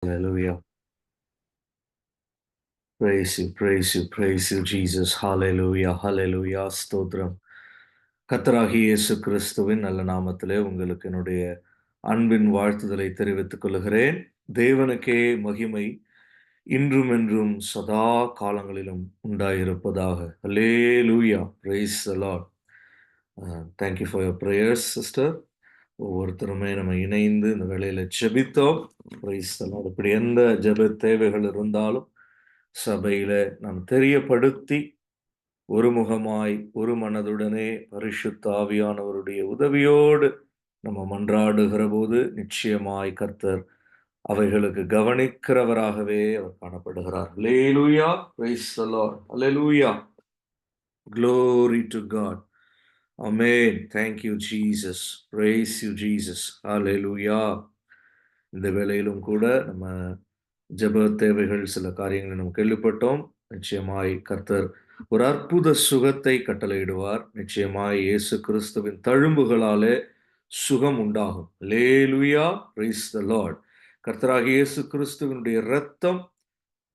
Hallelujah. Praise you, Jesus. Hallelujah, hallelujah. ஸ்தோத்திரம். கர்த்தராகிய இயேசு கிறிஸ்துவின் நல்ல நாமத்திலே உங்களுக்கு என்னுடைய அன்பின் வாழ்த்துதலை தெரிவித்துக் கொள்கிறேன். தேவனுக்கே மகிமை இன்றும் என்றும் சதா காலங்களிலும் உண்டாயிருப்பதாக. Hallelujah. Praise the Lord. Thank you for your prayers, sister. ஒவ்வொருத்தருமே நம்ம இணைந்து இந்த வேளையில ஜெபித்தோம். Praise the Lord. இப்படி எந்த ஜெப தேவைகள் இருந்தாலும் சபையில நாம் தெரியப்படுத்தி ஒருமுகமாய் ஒரு மனதுடனே பரிசுத்த ஆவியானவருடைய உதவியோடு நம்ம மன்றாடுகிற போது நிச்சயமாய் கர்த்தர் அவைகளுக்கு கவனிக்கிறவராகவே அவர் காணப்படுகிறார். Hallelujah. Praise the Lord. Hallelujah. Glory to God. Amen. Thank you, Jesus. Praise you, Jesus. Hallelujah. இந்த வேளையிலும் கூட நம்ம ஜெப தேவைகள் சில காரியங்களை நாம் கேள்விப்பட்டோம். நிச்சயமாய் கர்த்தர் ஒரு அற்புத சுகத்தை கட்டளையிடுவார். நிச்சயமாய் இயேசு கிறிஸ்துவின் தழும்புகளாலே சுகம் உண்டாகும். அல்லேலூயா. Praise the lord. கர்த்தராகிய இயேசு கிறிஸ்துவினுடைய இரத்தம்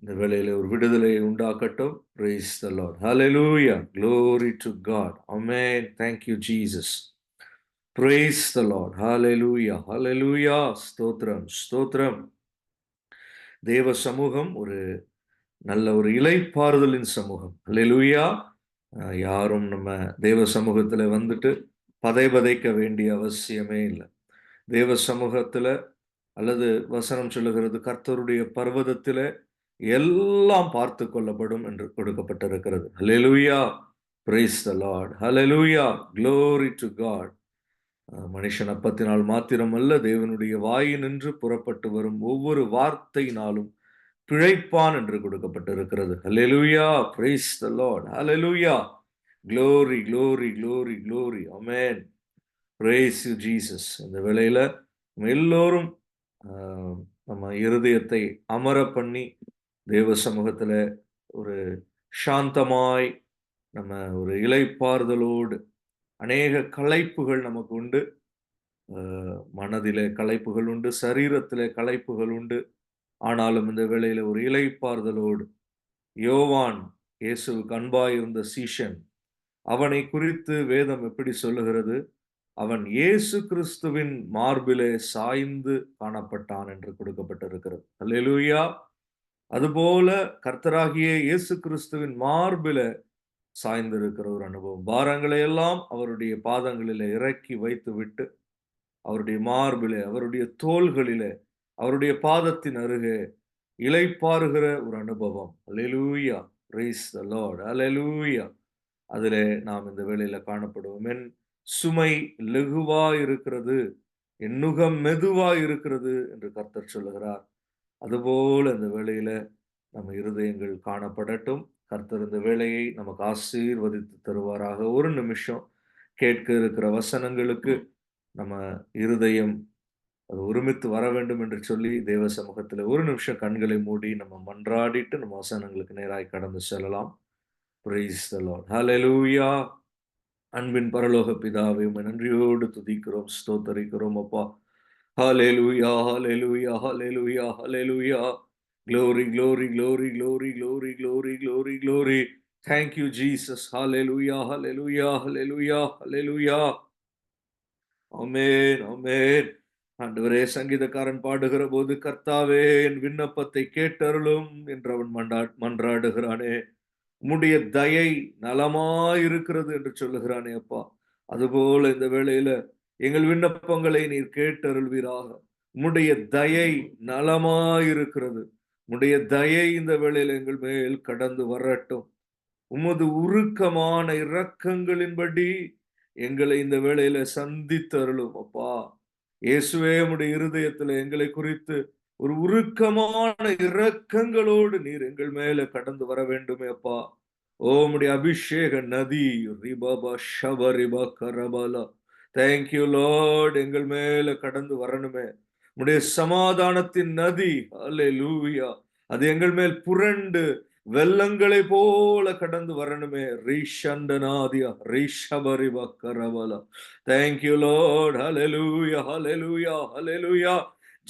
இந்த வேளையிலே ஒரு விடுதலையை உண்டாக்கட்டும். Praise the lord. ஹல்லேலூயா. Glory to God. Amen. Thank you, Jesus. Praise the Lord. Hallelujah. Hallelujah. ஸ்தோத்திரம், ஸ்தோத்திரம். தேவ சமூகம் ஒரு நல்ல ஒரு இளைப்பாறுதலின் சமூகம். அல்லேலூயா. யாரும் நம்ம தேவ சமூகத்துல வந்துட்டு பதைபதைக்க வேண்டிய அவசியமே இல்லை. தேவ சமூகத்துல அல்லது வசனம் சொல்லுகிறது கர்த்தருடைய பர்வதத்தில எல்லாம் பார்த்து கொள்ளப்படும் என்று கொடுக்கப்பட்டிருக்கிறது. அல்லேலூயா. Praise the Lord. Hallelujah. Glory to God. மனுஷன் அப்பத்தினால் மாத்திரமல்ல, தேவனுடைய வாயினின்று புறப்பட்டு வரும் ஒவ்வொரு வார்த்தையினாலும் பிழைப்பான் என்று கொடுக்கப்பட்டிருக்கிறது. Hallelujah. Praise the Lord. Hallelujah. Glory, glory, glory, glory. Amen. Praise you, Jesus. இந்த வேளையில நம்ம எல்லோரும் நம்ம இருதயத்தை அமர பண்ணி தேவ சமூகத்துல ஒரு சாந்தமாய் நம்ம ஒரு இளைப்பாறுதலோடு அநேக களைப்புகள் நமக்கு உண்டு. மனதிலே களைப்புகள் உண்டு, சரீரத்திலே களைப்புகள் உண்டு. ஆனாலும் இந்த வேளையில ஒரு இளைப்பாறுதலோடு யோவான் இயேசுவுக்கு அன்பாயிருந்த சீஷன், அவனை குறித்து வேதம் எப்படி சொல்லுகிறது? அவன் இயேசு கிறிஸ்துவின் மார்பிலே சாய்ந்து காணப்பட்டான் என்று கொடுக்கப்பட்டிருக்கிறது. அல்லேலூயா. அதுபோல கர்த்தராகிய இயேசு கிறிஸ்துவின் மார்பிலே சாய்ந்திருக்கிற ஒரு அனுபவம். பாரங்களை எல்லாம் அவருடைய பாதங்களிலே இறக்கி வைத்து விட்டு அவருடைய மார்பிலே, அவருடைய தோள்களிலே, அவருடைய பாதத்தின் அருகே இளைப்பாறுகிற ஒரு அனுபவம். அல்லேலூயா. Praise the lord. அல்லேலூயா. அதிலே நாம் இந்த வேளையில காணப்படுவோம். என் சுமை லகுவா இருக்கிறது, என் நுகம் மெதுவா இருக்கிறது என்று கர்த்தர் சொல்லுகிறார். அதுபோல இந்த வேளையில நம்ம இருதயங்கள் காணப்படட்டும். கர்த்தர் இந்த வேளையை நமக்கு ஆசீர்வதித்து தருவாராக. ஒரு நிமிஷம் கேட்க இருக்கிற வசனங்களுக்கு நம்ம இருதயம் அது ஒருமித்து வர வேண்டும் என்று சொல்லி தேவ சமூகத்தில் ஒரு நிமிஷம் கண்களை மூடி நம்ம மன்றாடிட்டு நம்ம வசனங்களுக்கு நேராய் கடந்து செல்லலாம். Praise the Lord. Hallelujah. அன்பின் பரலோக பிதாவே, உம்மை நன்றியோடு துதிக்கிறோம், ஸ்தோத்தரிக்கிறோம் அப்பா. Hallelujah, hallelujah, hallelujah, hallelujah. Glory, glory, glory, glory, glory, glory, glory, glory. Thank you, Jesus. Hallelujah, hallelujah, hallelujah, hallelujah. ஆமென், ஆமென். ஆண்டவரே, சங்கீதக்காரன் பாடுகிற போது கர்த்தாவே என் விண்ணப்பத்தை கேட்டருளும் என்று அவன் மன்றாடுகிறானே. உம்முடைய தயை நலமாயிருக்கிறது என்று சொல்லுகிறானே அப்பா. அதுபோல இந்த வேளையில எங்கள் விண்ணப்பங்களை நீர் கேட்டருள்வீராக. உம்முடைய தயை நலமாயிருக்கிறது. உம்முடைய தயை இந்த வேளையில எங்கள் மேல் கடந்து வரட்டும். உமது உருக்கமான இரக்கங்களின்படி எங்களை இந்த வேளையில சந்தித்தருளும் அப்பா. இயேசுவே, உம்முடைய இருதயத்துல எங்களை குறித்து ஒரு உருக்கமான இரக்கங்களோடு நீர் எங்கள் மேல கடந்து வர வேண்டுமே அப்பா. உம்முடைய அபிஷேக நதி ரிபபா ஷபரிபா கரபலா. தேங்க்யூ லார்ட், எங்கள் மேல கடந்து வரணுமே. உம்முடைய சமாதானத்தின் நதி அல்லேலூயா, அது எங்கள் மேல் புரண்டு வெள்ளங்களை போல கடந்து வரணுமே. ரீஷண்டனாதியா ரீஷபரிபா கரபலா. Thank you lord. ஹல்லேலூயா, ஹல்லேலூயா, ஹல்லேலூயா.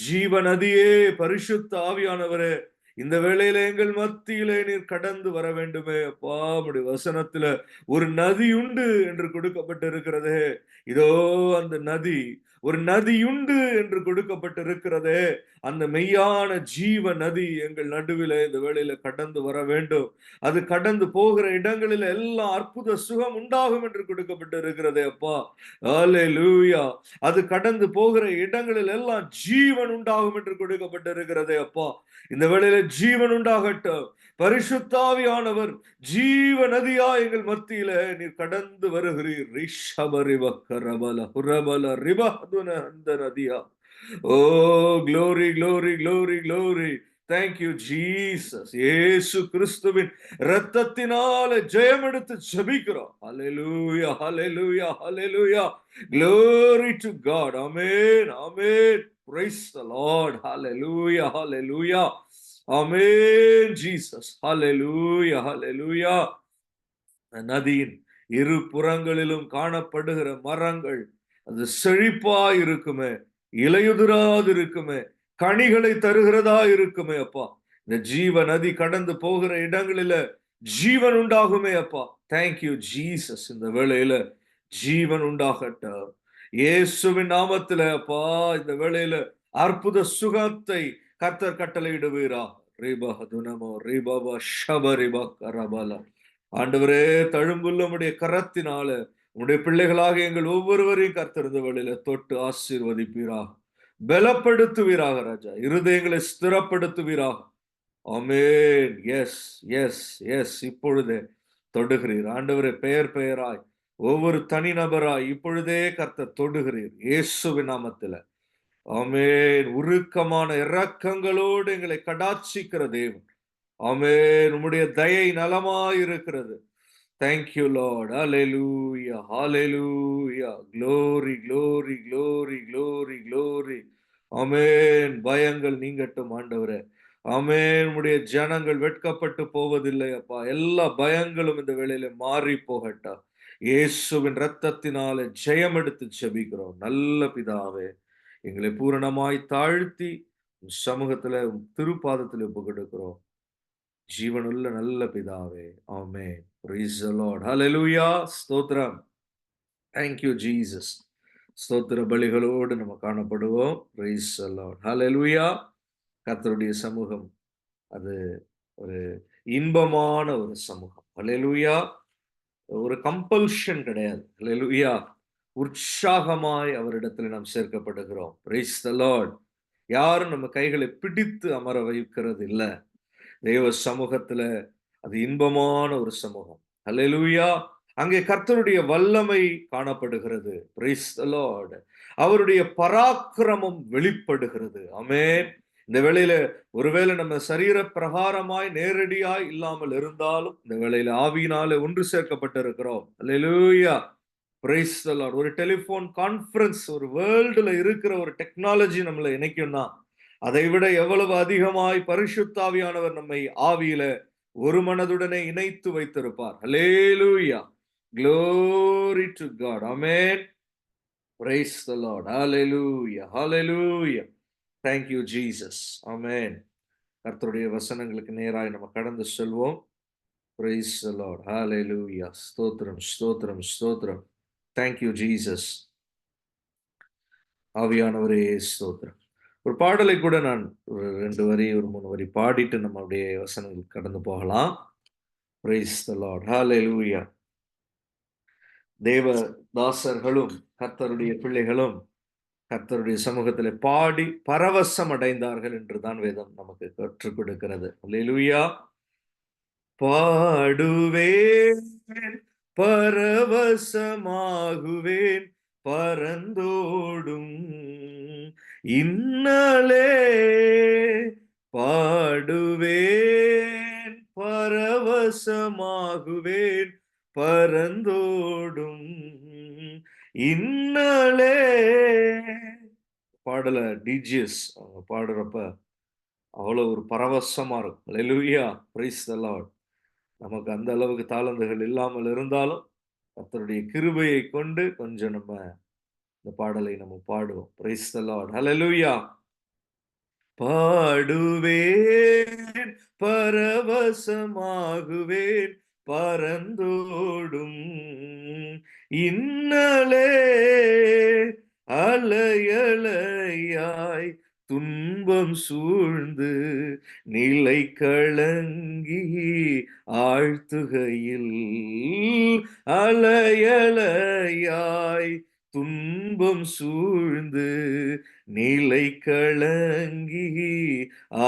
ஜீவ நதியே, பரிசுத்த ஆவியானவரே, இந்த வேளையில எங்கள் மத்தியிலே நீர் கடந்து வர வேண்டுமே அப்பா. உம்முடைய வசனத்துல ஒரு நதி உண்டு என்று கொடுக்கப்பட்டிருக்கிறதே. இதோ அந்த நதி, ஒரு நதியுண்டு என்று கொடுக்கப்பட்டிருக்கிறதே. அந்த மெய்யான ஜீவ நதி எங்கள் நடுவிலே இந்த வேளையில கடந்து வர வேண்டும். அது கடந்து போகிற இடங்களில் எல்லாம் அற்புத சுகம் உண்டாகும் என்று கொடுக்கப்பட்டிருக்கிறதே அப்பா. ஹalleluya. அது கடந்து போகிற இடங்களில் எல்லாம் ஜீவன் உண்டாகும் என்று கொடுக்கப்பட்டிருக்கிறதே அப்பா. இந்த வேளையில ஜீவன் உண்டாகட்டும். பரிசுத்தாவியானவர் ஜீவ நதியா எங்கள் மத்தியில நீர் கடந்து வருகிறீர். ரிஷபரிவ கரபல ஹுரபல ரிபதுன அந்த நதியா. ஓ, glory, glory, glory, glory. Thank you, Jesus. இயேசு கிறிஸ்துவின் இரத்தத்தினால ஜெயம் எடுத்து ஜெபிக்கிறோம். Hallelujah, hallelujah, hallelujah. Glory to God. Amen, amen. Praise the Lord. Hallelujah, hallelujah. Amen, Jesus. Hallelujah, hallelujah. நதியின் இரு புறங்களிலும் காணப்படுகிற மரங்கள் அது செழிப்பா இருக்குமே, இலையுதிராது இருக்குமே, கனிகளை தருகிறதா இருக்குமே அப்பா. இந்த ஜீவ நதி கடந்து போகிற இடங்களில ஜீவன் உண்டாகுமே அப்பா. Thank you Jesus. இந்த வேளையில ஜீவன் உண்டாகட்டும் இயேசுவின் நாமத்தில அப்பா. இந்த வேளையில அற்புத சுகத்தை கர்த்தர் கட்டளையிடுவீரா. ரிபா துனமோ ரிபாபா ஷபரிபா கரபலா. ஆண்டவரே, தழும்புள்ள உம்முடைய கரத்தினால உம்முடைய பிள்ளைகளாக எங்கள் ஒவ்வொருவரையும் கர்த்தர் இந்த வேளையில தொட்டு ஆசீர்வதிப்பீராக, பலப்படுத்துவீராக ராஜா. இருதயங்களை ஸ்திரப்படுத்துவீராக. ஆமென். Yes, yes, yes. இப்பொழுதே தொடுகிறீர் ஆண்டவரே. பெயர் பெயராய் ஒவ்வொரு தனிநபராய் இப்பொழுதே கர்த்தர் தொடுகிறீர் இயேசுவின் நாமத்தில. ஆமென். உருக்கமான இரக்கங்களோடு எங்களை கடாட்சிக்கிற தேவன். ஆமென். உம்முடைய தயை நலமாய் இருக்கிறது. Thank you, Lord. Hallelujah. Hallelujah. Glory, glory, glory, glory, glory. ஆமென். பயங்கள் நீங்கட்டும் ஆண்டவரே. ஆமென். உம்முடைய ஜனங்கள் வெட்கப்பட்டு போவதில்லை அப்பா. எல்லா பயங்களும் இந்த வேளையில மாறி போகட்டும். இயேசுவின் இரத்தத்தினாலே ஜெயம் எடுத்து ஜெபிக்கிறோம். நல்ல பிதாவே, எங்களை பூரணமாய் தாழ்த்தி உம் சமூகத்துல உம் திருப்பாதத்தில் ஒப்புக்கொடுக்கிறோம். ஜீவனுள்ள நல்ல பிதாவே. ஆமென். Praise the Lord. Hallelujah. ஸ்தோத்திரம். Thank you, Jesus. ஸ்தோத்திர பலிகளோடு நம்ம காணப்படுவோம். Praise the Lord. Hallelujah. கர்த்தருடைய சமூகம் அது ஒரு இன்பமான ஒரு சமூகம். Hallelujah. ஒரு கம்பல்ஷன் கிடையாது. Hallelujah. உற்சாகமாய் அவரிடத்தில் நாம் சேர்க்கப்படுகிறோம். Praise the Lord. யாரும் நம்ம கைகளை பிடித்து அமர வைக்கிறது இல்ல. தேவ சமூகத்துல அது இன்பமான ஒரு சமூகம். ஹல்லேலூயா. அங்கே கர்த்தருடைய வல்லமை காணப்படுகிறது. Price the Lord. அவருடைய பராக்கிரமம் வெளிப்படுகிறது. ஆமென். இந்த வேளையில ஒருவேளை நம்ம சரீர பிரகாரமாய் நேரடியாய் இல்லாமல் இருந்தாலும் இந்த வேளையில ஆவியினாலே ஒன்று சேர்க்கப்பட்டிருக்கிறோம். ஹல்லேலூயா. Praise the lord. ஒரு டெலிபோன் கான்ஃபரன்ஸ், ஒரு வேர்ல்டுல இருக்கிற ஒரு டெக்னாலஜி நம்மளை இணைக்கும்னா அதை விட எவ்வளவு அதிகமாய் பரிசுத்த ஆவியானவர் நம்மை ஆவியில ஒரு மனதுடனே இணைத்து வைத்திருப்பார். ஹல்லேலூயா. Glory to God. Amen. Praise the Lord. Hallelujah. Hallelujah. Thank you, Jesus. Amen. கர்த்தருடைய வசனங்களுக்கு நேராய் நம்ம கடந்து செல்வோம். Praise the Lord. Hallelujah. ஸ்தோத்திரம், ஸ்தோத்திரம், ஸ்தோத்திரம். Thank you, Jesus. ஆவியானவரே ஸ்தோத்திரம். ஒரு பாடலை கூட நான் ஒரு 2 வரி, ஒரு 3 வரி பாடிட்டு நம்ம அப்படியே வசனங்களுக்கு கடந்து போகலாம். Praise the Lord. Hallelujah. தேவ தாசர்களும் கர்த்தருடைய பிள்ளைகளும் கர்த்தருடைய சமூகத்திலே பாடி பரவசம் அடைந்தார்கள் என்றுதான் வேதம் நமக்கு கற்றுக் கொடுக்கிறது. அல்லேலூயா. பாடுவேன், பரவசமாகுவேன், பரந்தோடும் இன்னலே பாடுவேன், பரவசமாகுவேன், பரந்தோடும் இன்னலே. பாடல டிஜிஎஸ் அவங்க பாடுறப்ப அவ்வளவு ஒரு பரவசமா இருக்கும். அல்லேலூயா. Praise the lord. நமக்கு அந்த அளவுக்கு தாளந்துகள் இல்லாமல் இருந்தாலும் கர்த்தருடைய கிருபையை கொண்டு கொஞ்சம் நம்ம இந்த பாடலை நம்ம பாடுவோம். Praise the lord. ஹல்லேலூயா. பாடுவேன், பரவசமாகுவேன், பரந்தோடும் இன்னலே அலையலையாய் துன்பம் சூழ்ந்து நிலை கலங்கி ஆழ்த்துகையில் அலையலையாய் துன்பம் சூழ்ந்து நிலை கலங்கி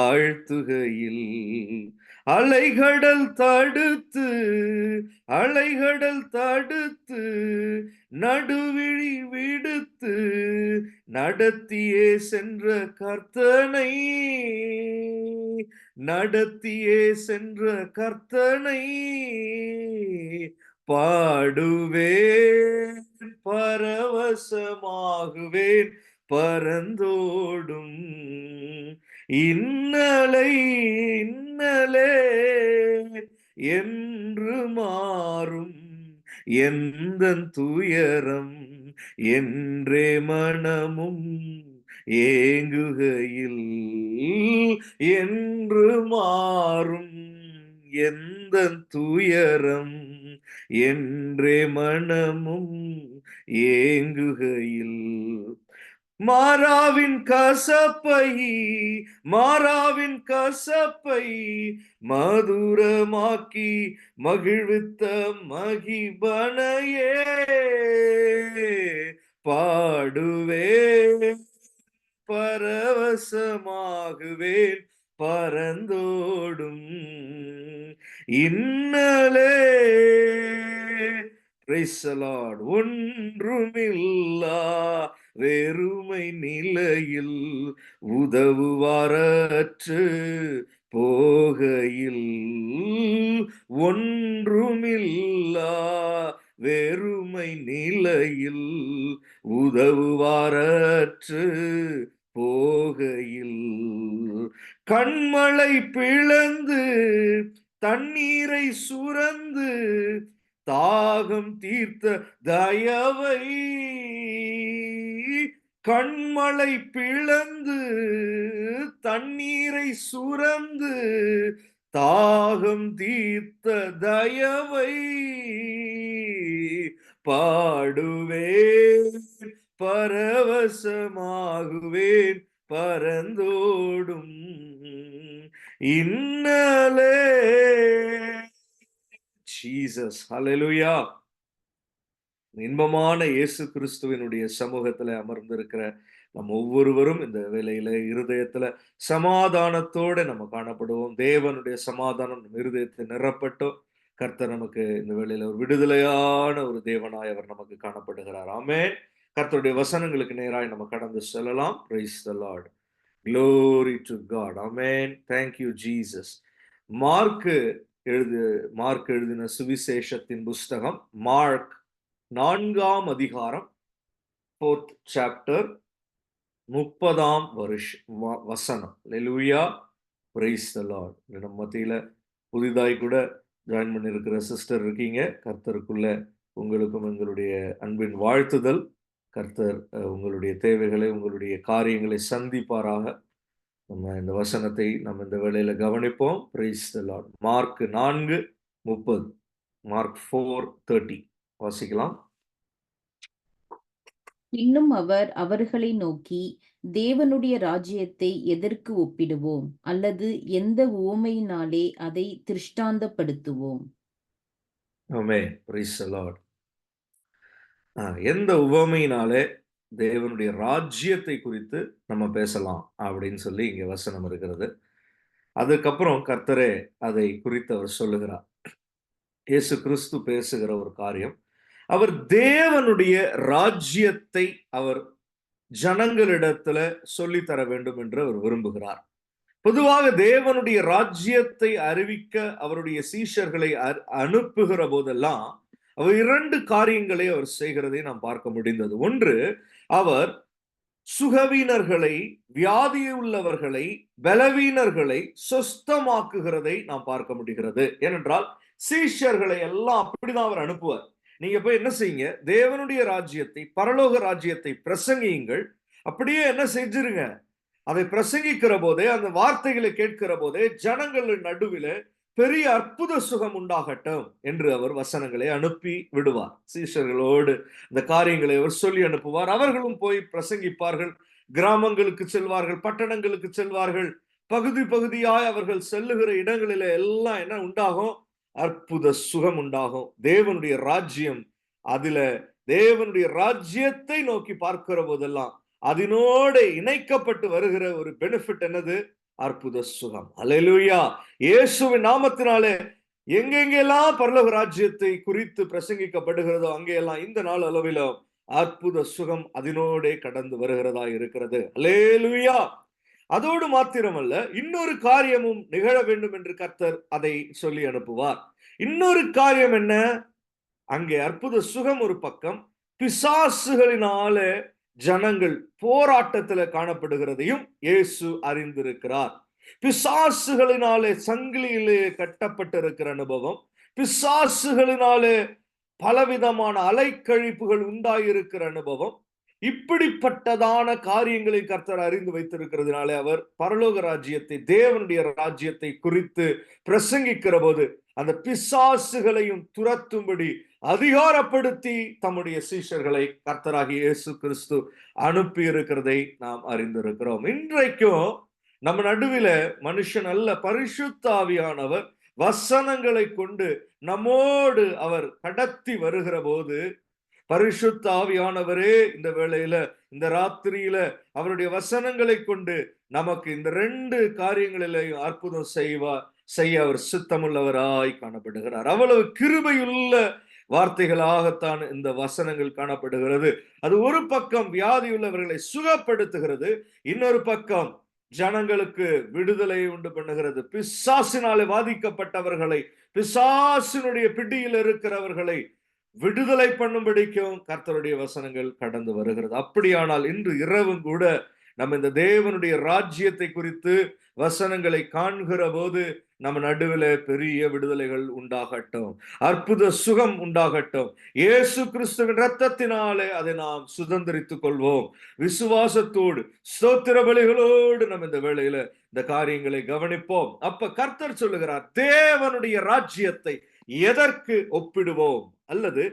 ஆழ்த்துகையில் அலைகடல் தடுத்து நடுவிழி விடுத்து நடத்தியே சென்ற கர்த்தனை பாடுவேன், பரவசமாகுவேன், பரந்தோடும் இன்னலே என்று மாறும் எந்தன் துயரம் என்றே மனமும் ஏங்குகையில் என்று மாறும் எந்தன் துயரம் என்றே மனமும் ஏங்குகையில் மாறாவின் கசப்பை மதுரமாக்கி மகிழ்வித்த மகிபனையே பாடுவேன், பரவசமாகுவேன், பரந்தோடும் இன்னலே Praise the Lord. ஒன்றுமில்லா வெறுமை நிலையில் உதவுவாரற்று போகையில் ஒன்றுமில்லா வெறுமை நிலையில் உதவுவாரற்று போகையில் கண்மலை பிளந்து தண்ணீரை சுரந்து தாகம் தீர்த்த தயவை கண்மலை பிளந்து தண்ணீரை சுரந்து தாகம் தீர்த்த தயவை பாடுவேன், பரவசமாகுவேன், பரந்தோடும் இன்னலே. ஜீசஸ், ஹல்லேலூயா. இன்பமான இயேசு கிறிஸ்துவினுடைய சமூகத்துல அமர்ந்திருக்கிற நம்ம ஒவ்வொருவரும் இந்த வேளையில இருதயத்துல சமாதானத்தோட நம்ம காணப்படுவோம். தேவனுடைய சமாதானம் நம்ம இருதயத்தை நிரப்பட்டும். கர்த்தர் நமக்கு இந்த வேளையில ஒரு விடுதலையான ஒரு தேவனாய் அவர் நமக்கு காணப்படுகிறார். ஆமென். கர்த்தருடைய வசனங்களுக்கு நேராய் நம்ம கடந்து செல்லலாம். Praise the Lord. Glory to God. Amen. Thank you, Jesus. Mark எழுதின சுவிசேஷத்தின் புஸ்தகம் மார்க் 4ஆம் அதிகாரம் 4th chapter 30ஆம் வசனம். Hallelujah. Praise the Lord. நம்ம மத்தியில புதிதாய் கூட ஜாயின் பண்ணியிருக்கிற சிஸ்டர் இருக்கீங்க. கர்த்தருக்குள்ள உங்களுக்கும் எங்களுடைய அன்பின் வாழ்த்துதல். கர்த்தர் உங்களுடைய தேவைகளை, உங்களுடைய காரியங்களை சந்திப்பாராக. நம்ம இந்த வசனத்தை நம்ம இந்த வேளையில கவனிப்போம். Praise the Lord. Mark 4:30, mark 4:30 வாசிக்கலாம். இன்னும் அவர் அவர்களை நோக்கி, தேவனுடைய ராஜ்யத்தை எதற்கு ஒப்பிடுவோம், அல்லது எந்த உவமையினாலே அதை திருஷ்டாந்தப்படுத்துவோம்? ஆமென். Praise the Lord. எந்த உவமையினாலே தேவனுடைய ராஜ்யத்தை குறித்து நம்ம பேசலாம் அப்படின்னு சொல்லி இங்க வசனம் இருக்கிறது. அதுக்கப்புறம் கர்த்தரே அதை குறித்து அவர் சொல்லுகிறார். இயேசு கிறிஸ்து பேசுகிற ஒரு காரியம், அவர் தேவனுடைய ராஜ்யத்தை அவர் ஜனங்களிடத்துல சொல்லித்தர வேண்டும் என்று அவர் விரும்புகிறார். பொதுவாக தேவனுடைய ராஜ்யத்தை அறிவிக்க அவருடைய சீஷர்களை அனுப்புகிற போதெல்லாம் அவர் 2 காரியங்களை அவர் செய்கிறதை நாம் பார்க்க முடிந்தது. ஒன்று, அவர் சுகவீனர்களை, வியாதியுள்ளவர்களை, பலவீனர்களை சொஸ்தமாக்குகிறதை நாம் பார்க்க முடிகிறது. ஏனென்றால் சீஷர்களை எல்லாம் அப்படிதான் அவர் அனுப்புவார். நீங்க போய் என்ன செய்யுங்க, தேவனுடைய ராஜ்யத்தை, பரலோக ராஜ்யத்தை பிரசங்கியுங்கள். அப்படியே என்ன செஞ்சிருங்க, அதை பிரசங்கிக்கிற போதே, அந்த வார்த்தைகளை கேட்கிற போதே ஜனங்களின் நடுவிலே பெரிய அற்புத சுகம் உண்டாகட்டும் என்று அவர் வசனங்களை அனுப்பி விடுவார். சீஷர்களோடு இந்த காரியங்களை அவர் சொல்லி அனுப்புவார். அவர்களும் போய் பிரசங்கிப்பார்கள். கிராமங்களுக்கு செல்வார்கள், பட்டணங்களுக்கு செல்வார்கள். பகுதி பகுதியாய் அவர்கள் செல்லுகிற இடங்களில எல்லாம் என்ன உண்டாகும்? அற்புத சுகம் உண்டாகும். தேவனுடைய ராஜ்யம், அதுல தேவனுடைய ராஜ்யத்தை நோக்கி பார்க்கிற போதெல்லாம் அதனோடு இணைக்கப்பட்டு வருகிற ஒரு பெனிஃபிட் என்னது? அற்புத சுகம். அல்லேலூயா. இயேசுவின் நாமத்தினாலே எங்கெங்கெல்லாம் பரலோக ராஜ்யத்தை குறித்து பிரசங்கிக்கப்படுகிறதோ அங்கெல்லாம் இந்த நாள் அளவிலும் அற்புத சுகம் அதனோடே கடந்து வருகிறதா இருக்கிறது. அல்லேலூயா. அதோடு மாத்திரமல்ல, இன்னொரு காரியமும் நிகழ வேண்டும் என்று கர்த்தர் அதை சொல்லி அனுப்புவார். இன்னொரு காரியம் என்ன? அங்கே அற்புத சுகம் ஒரு பக்கம், பிசாசுகளினாலே ஜனங்கள் போராட்டத்தில் காணப்படுகிறதையும் இயேசு அறிந்திருக்கிறார். பிசாசுகளினாலே சங்கிலியிலே கட்டப்பட்டிருக்கிற அனுபவம், பிசாசுகளினாலே பலவிதமான அலைக்கழிப்புகள் உண்டாயிருக்கிற அனுபவம், இப்படிப்பட்டதான காரியங்களை கர்த்தர் அறிந்து வைத்திருக்கிறதுனாலே அவர் பரலோக ராஜ்யத்தை, தேவனுடைய ராஜ்யத்தை குறித்து பிரசங்கிக்கிற போது அந்த பிசாசுகளையும் துரத்தும்படி அதிகாரப்படுத்தி தம்முடைய சீஷர்களை கர்த்தராகிய இயேசு கிறிஸ்து அனுப்பி இருக்கிறதை நாம் அறிந்திருக்கிறோம். இன்றைக்கும் நம்ம நடுவில மனுஷன் அல்ல, பரிசுத்த ஆவியானவர் வசனங்களை கொண்டு நம்மோடு அவர் கடத்தி வருகிற போது, பரிசுத்த ஆவியானவரே இந்த வேளையில, இந்த ராத்திரியில அவருடைய வசனங்களை கொண்டு நமக்கு இந்த 2 காரியங்களிலேயும் அற்புதம் செய்ய அவர் சித்தமுள்ளவராய் காணப்படுகிறார். அவ்வளவு கிருபையுள்ள வார்த்தைகளாகத்தான் இந்த வசனங்கள் காணப்படுகிறது. அது ஒரு பக்கம் வியாதியுள்ளவர்களை சுகப்படுத்துகிறது, இன்னொரு பக்கம் ஜனங்களுக்கு விடுதலை உண்டு பண்ணுகிறது. பிசாசினாலே பாதிக்கப்பட்டவர்களை, பிசாசினுடைய பிடியில் இருக்கிறவர்களை விடுதலை பண்ணும்படிக்கும் கர்த்தருடைய வசனங்கள் கடந்து வருகிறது. அப்படியானால் இன்று இரவும் கூட நம்ம இந்த தேவனுடைய ராஜ்யத்தை குறித்து வசனங்களை காண்கிற போது நம்ம நடுவில் பெரிய விடுதலைகள் உண்டாகட்டும், அற்புத சுகம் உண்டாகட்டும். இயேசு கிறிஸ்துவின் இரத்தத்தினாலே அதை நாம் சுதந்திரித்துக் கொள்வோம். விசுவாசத்தோடு, ஸ்தோத்திர பலிகளோடு நம்ம இந்த வேளையில இந்த காரியங்களை கவனிப்போம். அப்ப கர்த்தர் சொல்லுகிறார், தேவனுடைய ராஜ்யத்தை எதற்கு ஒப்பிடுவோம் அல்லது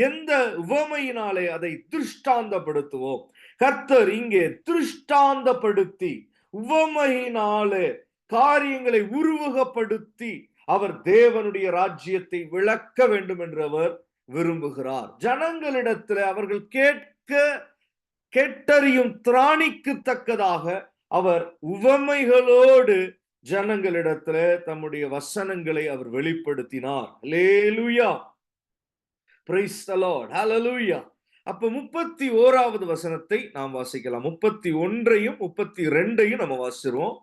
எந்த உவமையினாலே அதை திருஷ்டாந்தப்படுத்துவோம்? கர்த்தர் இங்கே திருஷ்டாந்தப்படுத்தி, உவமையினாலே காரியங்களை உருவகப்படுத்தி அவர் தேவனுடைய ராஜ்யத்தை விளக்க வேண்டும் என்று அவர் விரும்புகிறார். ஜனங்களிடத்தில் அவர்கள் கேட்டறியும் திராணிக்கு தக்கதாக அவர் உவமைகளோடு ஜனங்களிடத்துல தம்முடைய வசனங்களை அவர் வெளிப்படுத்தினார். அல்லேலூயா. Praise the lord. ஹல்லேலூயா. அப்ப 31வது வசனத்தை நாம் வாசிக்கலாம். 31ஐயும் 32ஐயும் நம்ம வாசிக்கிறோம்.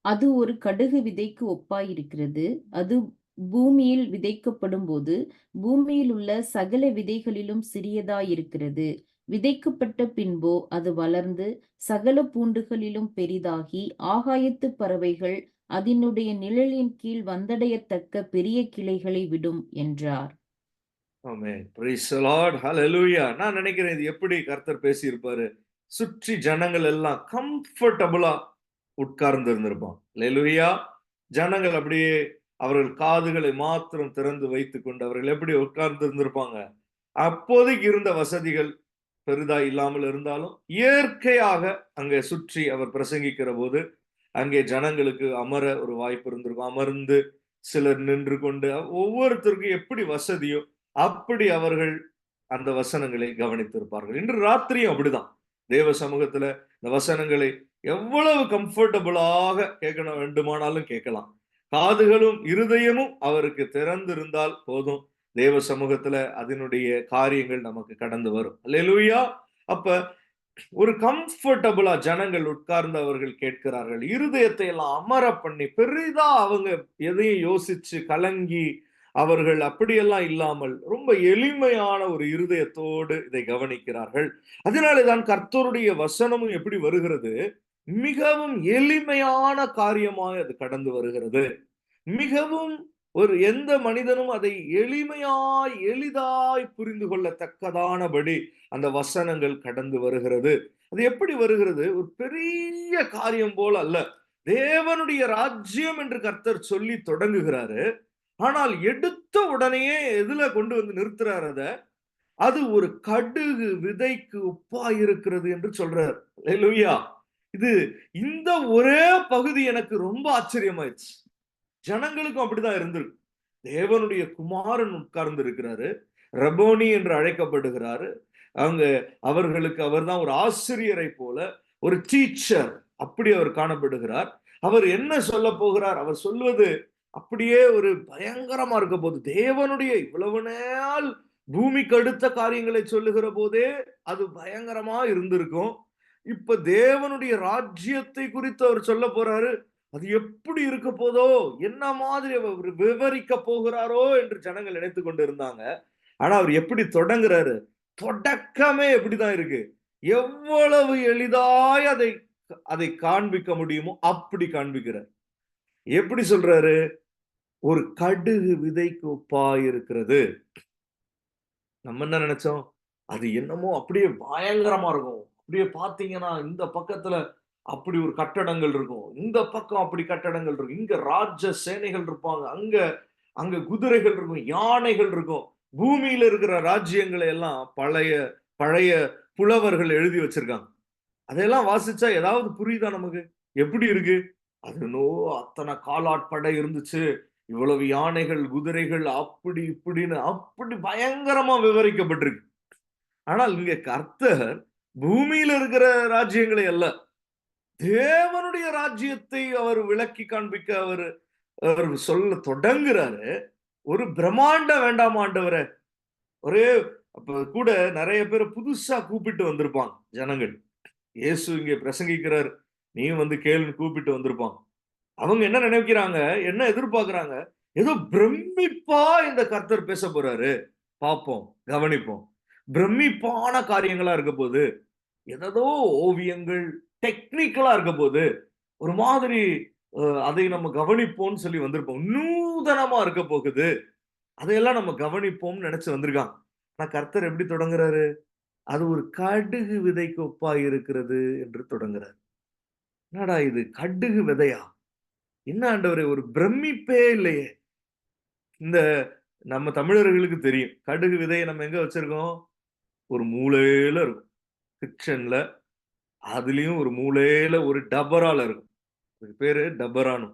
அது ஒரு கடுகு விதைக்கு ஒப்பாயிருக்கிறது. அது பூமியில் விதைக்கப்படும் போது பூமியில் உள்ள சகல விதைகளிலும் சிறியதாயிருக்கிறது. விதைக்கப்பட்ட பின்போ அது வளர்ந்து சகல பூண்டுகளிலும் பெரிதாகி ஆகாயத்து பறவைகள் அதனுடைய நிழலின் கீழ் வந்தடையத்தக்க பெரிய கிளைகளை விடும் என்றார். ஆமென். Praise the lord. ஹல்லேலூயா. நான் நினைக்கிறேன் இது எப்படி கர்த்தர் பேசி இருப்பாரு. சுற்றி ஜனங்கள் எல்லாம் கம்ஃபர்டபுளா உட்கார்ந்து இருந்திருப்பான். ஹல்லேலூயா. ஜனங்கள் அப்படியே அவர்கள் காதுகளை மாத்திரம் திறந்து வைத்துக் கொண்டு அவர்கள் எப்படி உட்கார்ந்து இருந்திருப்பாங்க. அப்போதைக்கு இருந்த வசதிகள் பெரிதா இல்லாமல் இருந்தாலும் இயற்கையாக அங்கே சுற்றி அவர் பிரசங்கிக்கிற போது அங்கே ஜனங்களுக்கு அமர ஒரு வாய்ப்பு இருந்திருக்கும். அமர்ந்து சிலர் நின்று கொண்டு ஒவ்வொருத்தருக்கும் எப்படி வசதியோ அப்படி அவர்கள் அந்த வசனங்களை கவனித்திருப்பார்கள். இன்று ராத்திரியும் அப்படிதான். தேவ சமூகத்துல இந்த வசனங்களை எவ்வளவு கம்ஃபர்டபுளாக கேட்கணும் வேண்டுமானாலும் கேட்கலாம். காதுகளும் இருதயமும் அவருக்கு திறந்திருந்தால் போதும், தேவ சமூகத்துல அதனுடைய காரியங்கள் நமக்கு கடந்து வரும். அல்லேலூயா. அப்ப ஒரு கம்ஃபர்டபுளா ஜனங்கள் உட்கார்ந்து அவர்கள் கேட்கிறார்கள். இருதயத்தை எல்லாம் அமர பண்ணி பெரிதா அவங்க எதையும் யோசிச்சு கலங்கி அவர்கள் அப்படியெல்லாம் இல்லாமல் ரொம்ப எளிமையான ஒரு இருதயத்தோடு இதை கவனிக்கிறார்கள். அதனாலேதான் கர்த்தருடைய வசனமும் எப்படி வருகிறது, மிகவும் எளிமையான காரியமாக அது கடந்து வருகிறது. மிகவும் ஒரு எந்த மனிதனும் அதை எளிதாய் புரிந்து கொள்ளத்தக்கதானபடி அந்த வசனங்கள் கடந்து வருகிறது. அது எப்படி வருகிறது? ஒரு பெரிய காரியம் போல அல்ல. தேவனுடைய ராஜ்யம் என்று கர்த்தர் சொல்லி தொடங்குகிறாரு. ஆனால் எடுத்த உடனேயே எதுல கொண்டு வந்து நிறுத்துறார் அத? அது ஒரு கடுகு விதைக்கு ஒப்பாயிருக்கிறது என்று சொல்றார். அல்லேலூயா! இது இந்த ஒரே பகுதி எனக்கு ரொம்ப ஆச்சரியமாயிருச்சு. ஜனங்களுக்கும் அப்படிதான் இருந்திருக்கு. தேவனுடைய குமாரன் உட்கார்ந்து இருக்கிறாரு. ரபோனி என்று அழைக்கப்படுகிறாரு. அங்க அவர்களுக்கு அவர்தான் ஒரு ஆசிரியரை போல, ஒரு டீச்சர் அப்படி அவர் காணப்படுகிறார். அவர் என்ன சொல்லப் போகிறார்? அவர் சொல்வது அப்படியே ஒரு பயங்கரமா இருக்க போது. தேவனுடைய இவ்வளவு நாள் பூமிக்கு அடுத்த காரியங்களை சொல்லுகிற போதே அது பயங்கரமா இருந்திருக்கும். இப்ப தேவனுடைய ராஜ்யத்தை குறித்து அவர் சொல்லப் போறாரு. அது எப்படி இருக்க போதோ, என்ன மாதிரி அவர் விவரிக்க போகிறாரோ என்று ஜனங்கள் நினைத்துக் கொண்டிருந்தாங்க. ஆனா அவர் எப்படி தொடங்குறாரு? தொடக்கமே எப்படிதான் இருக்கு? எவ்வளவு எளிதாய் அதை அதை காண்பிக்க முடியுமோ அப்படி காண்பிக்கிறார். எப்படி சொல்றாரு? ஒரு கடுகு விதைக்கு ஒப்பாய் இருக்கிறது. நம்ம என்ன நினைச்சோம்? அது என்னமோ அப்படியே பயங்கரமா இருக்கும். அப்படியே பார்த்தீங்கன்னா, இந்த பக்கத்துல அப்படி ஒரு கட்டடங்கள் இருக்கும். இந்த பக்கம் அப்படி கட்டடங்கள் இருக்கும். இங்க ராஜ சேனைகள் இருப்பாங்க. அங்க அங்க குதிரைகள் இருக்கும், யானைகள் இருக்கும். பூமியில இருக்கிற ராஜ்யங்களை எல்லாம் பழைய பழைய புலவர்கள் எழுதி வச்சிருக்காங்க. அதையெல்லாம் வாசிச்சா ஏதாவது புரியுதா நமக்கு? எப்படி இருக்கு? அது அத்தனை காலாட்படை இருந்துச்சு. இவ்வளவு யானைகள், குதிரைகள் அப்படி இப்படின்னு அப்படி பயங்கரமா விவரிக்கப்பட்டிருக்கு. ஆனால் இங்க கர்த்தர் பூமியில இருக்கிற ராஜ்யங்களை அல்ல, தேவனுடைய ராஜ்யத்தை அவர் விளக்கி காண்பிக்க அவர் அவர் சொல்ல தொடங்குறாரு. ஒரு பிரம்மாண்டம் வேண்டாமா ஆண்டவரே? ஒரே அப்ப கூட நெறைய பேர புதுசா கூப்பிட்டு வந்திருப்பாங்க ஜனங்கள். இயேசு இங்கே பிரசங்கிக்கிறார். நீயும் வந்து கேளுன்னு கூப்பிட்டு வந்திருப்பாங்க. அவங்க என்ன நினைக்கிறாங்க? என்ன எதிர்பார்க்கிறாங்க? ஏதோ பிரமிப்பா இந்த கர்த்தர் பேசப் போறாரு. பார்ப்போம், கவனிப்போம். பிரமிப்பான காரியங்களா இருக்க போது. ஏதேதோ ஓவியங்கள், டெக்னிக்கலா இருக்க போது. ஒரு மாதிரி அதை நம்ம கவனிப்போம்ன்னு சொல்லி வந்திருப்போம். நூதனமா இருக்க போகுது. அதையெல்லாம் நம்ம கவனிப்போம்னு நெனச்சு வந்திருக்காங்க. ஆனா கர்த்தர் எப்படி தொடங்குறாரு? அது ஒரு கடுகு விதைக்கு ஒப்பாய் இருக்கிறது என்று தொடங்குறார். என்னடா இது கடுகு விதையா? என்ன ஆண்டவரே ஒரு பிரமிப்பே இல்லையே! இந்த நம்ம தமிழர்களுக்கு தெரியும். கடுகு விதைய நம்ம எங்க வச்சிருக்கோம்? ஒரு மூலையில இருக்கும். கிச்சன்ல. அதுலயும் ஒரு மூலையில ஒரு டபரால இருக்கும். அதுக்கு பேரு டபரான்னு.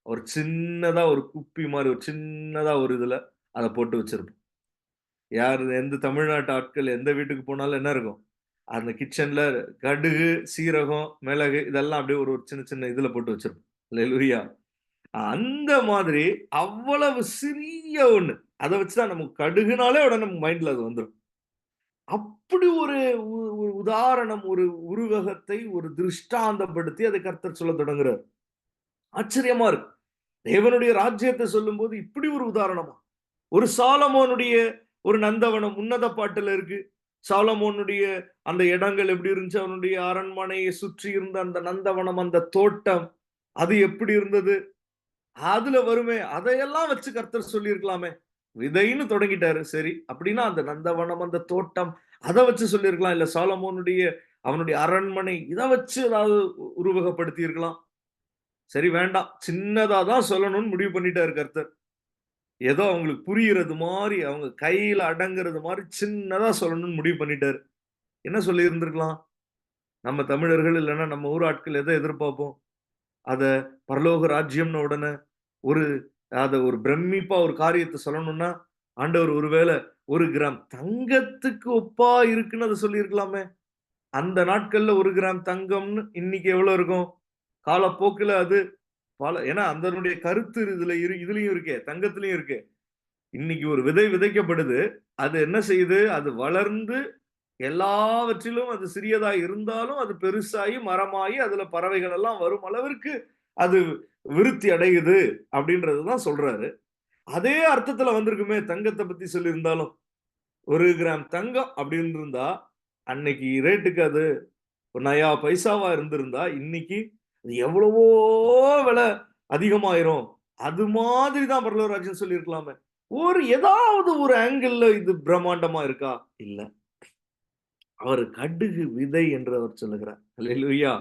ஒரு சின்னதா ஒரு குப்பி மாரி ஒரு சின்னதா ஒரு இதுல அத போட்டு வச்சிருப்போம். யாரு எந்த தமிழ்நாட்டு ஆட்கள் எந்த வீட்டுக்கு போனாலும் என்ன இருக்கும்? அந்த கிச்சன்ல கடுகு, சீரகம், மிளகு இதெல்லாம் அப்படியே ஒரு ஒரு சின்ன சின்ன இதுல போட்டு வச்சிருப்போம். அல்லேலூயா! அந்த மாதிரி அவ்வளவு சிறிய ஒண்ணு. அத வச்சு தான் நமக்கு கடுகுனாலே உடனே நம்ம மைண்ட்ல அது வந்துரும். அப்படி ஒரு ஒரு உதாரணம், ஒரு உருவகத்தை ஒரு திருஷ்டாந்தப்படுத்தி அதை கர்த்தர் சொல்லத் தொடங்குறார். ஆச்சரியமா இருக்கு. தேவனுடைய ராஜ்யத்த சொல்லும்போது இப்படி ஒரு உதாரணமா? ஒரு சாலமோனுடைய ஒரு நந்தவனம் உன்னத பாட்டுல இருக்கு. சாலமோனுடைய அந்த இடங்கள் எப்படி இருந்துச்சு? அவனுடைய அரண்மனையை சுற்றி இருந்த அந்த நந்தவனம், அந்த தோட்டம், அது எப்படி இருந்தது? அதுல வருமே. அதையெல்லாம் வச்சு கர்த்தர் சொல்லியிருக்கலாமே. விதைன்னு தொடங்கிட்டாரு. சரி. அப்படின்னா அந்த நந்தவனம், அந்த தோட்டம், அத வச்சு சொல்லியிருக்கலாம். இல்ல சாலமோனுடைய அவனுடைய அரண்மனை, இத வச்சு ஏதாவது உருவகப்படுத்தி இருக்கலாம். சரி வேண்டாம். சின்னதா தான் சொல்லணும்னு முடிவு பண்ணிட்டாரு கர்த்தர். ஏதோ அவங்களுக்கு புரியிறது மாரி, அவங்க கையில அடங்குறது மாரி சின்னதா சொல்லணும்னு முடிவு பண்ணிட்டாரு. என்ன சொல்லி இருந்திருக்கலாம்? நம்ம தமிழர்கள் இல்லன்னா நம்ம ஊர் ஆட்கள் எத எதிர்பார்ப்போம்? அத பரலோக ராஜ்யம்ன உடனே ஒரு அத ஒரு பிரமிப்பா ஒரு காரியத்த சொல்லணும்னா, ஆண்டவர் ஒருவேள 1 கிராம் தங்கத்துக்கு ஒப்பா இருக்குன்னு அத சொல்லியிருக்கலாமே! அந்த நாட்கள்ல 1 கிராம் தங்கம்னு இன்னைக்கு எவ்வளோ இருக்கும்? காலப்போக்குல அது ஏன்னா அதனுடைய கருத்து இதுலயும் இருக்கே, தங்கத்திலயும் இருக்கே. இன்னைக்கு ஒரு விதை விதைக்கப்படுது. அது என்ன செய்யுது? அது வளர்ந்து எல்லாவற்றிலும் அது சிறியதா இருந்தாலும், அது பெருசாகி, மரமாகி, அதுல பறவைகள் எல்லாம் வரும் அளவிற்கு அது விருத்தி அடையுது அப்படின்றது தான் சொல்றாரு. அதே அர்த்தத்துல வந்திருக்குமே தங்கத்த பத்தி சொல்லியிருந்தாலும். 1 கிராம் தங்கம் அப்படின்னு இருந்தா, அன்னைக்கு ரேட்டுக்கு அது ஒரு நயா பைசாவா இருந்திருந்தா, இன்னைக்கு அது எவ்வளவோ விலை அதிகமாயிரும். அது மாதிரி தான் பரலோக ராஜ்யம் சொல்லியிருக்கலாமே. ஏதாவது ஒரு ஆங்கிள்ல இது பிரம்மாண்டமா இருக்கா? இல்ல. அவர் கடுகு விதை என்று அவர் சொல்லுகிறார். அல்லேலூயா!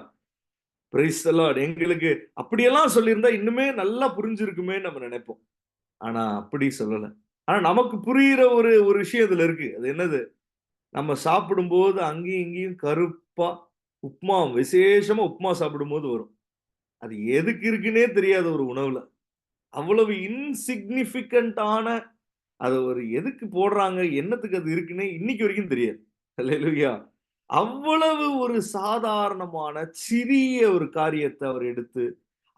Praise the lord. எங்களுக்கு அப்படியெல்லாம் சொல்லியிருந்தா இன்னுமே நல்லா புரிஞ்சிருக்குமேன்னு நம்ம நினைப்போம். ஆனா அப்படி சொல்லல. ஆனா நமக்கு புரியிற ஒரு ஒரு விஷயம் இதுல இருக்கு. அது என்னது? நம்ம சாப்பிடும்போது அங்கேயும் இங்கேயும் கருப்பா உப்மா விசேஷமா உப்மா சாப்பிடும்போது வரும். அது எதுக்கு இருக்குன்னே தெரியாது ஒரு உணவுல. அவ்வளவு இன்சிக்னிஃபிகன்ட்டான அது ஒரு எதுக்கு போடுறாங்க? என்னத்துக்கு அது இருக்குன்னே இன்னைக்கு வரைக்கும் தெரியாது. அல்லேலூயா! அவ்வளவு ஒரு சாதாரணமான சிறிய ஒரு காரியத்த அவர் எடுத்து,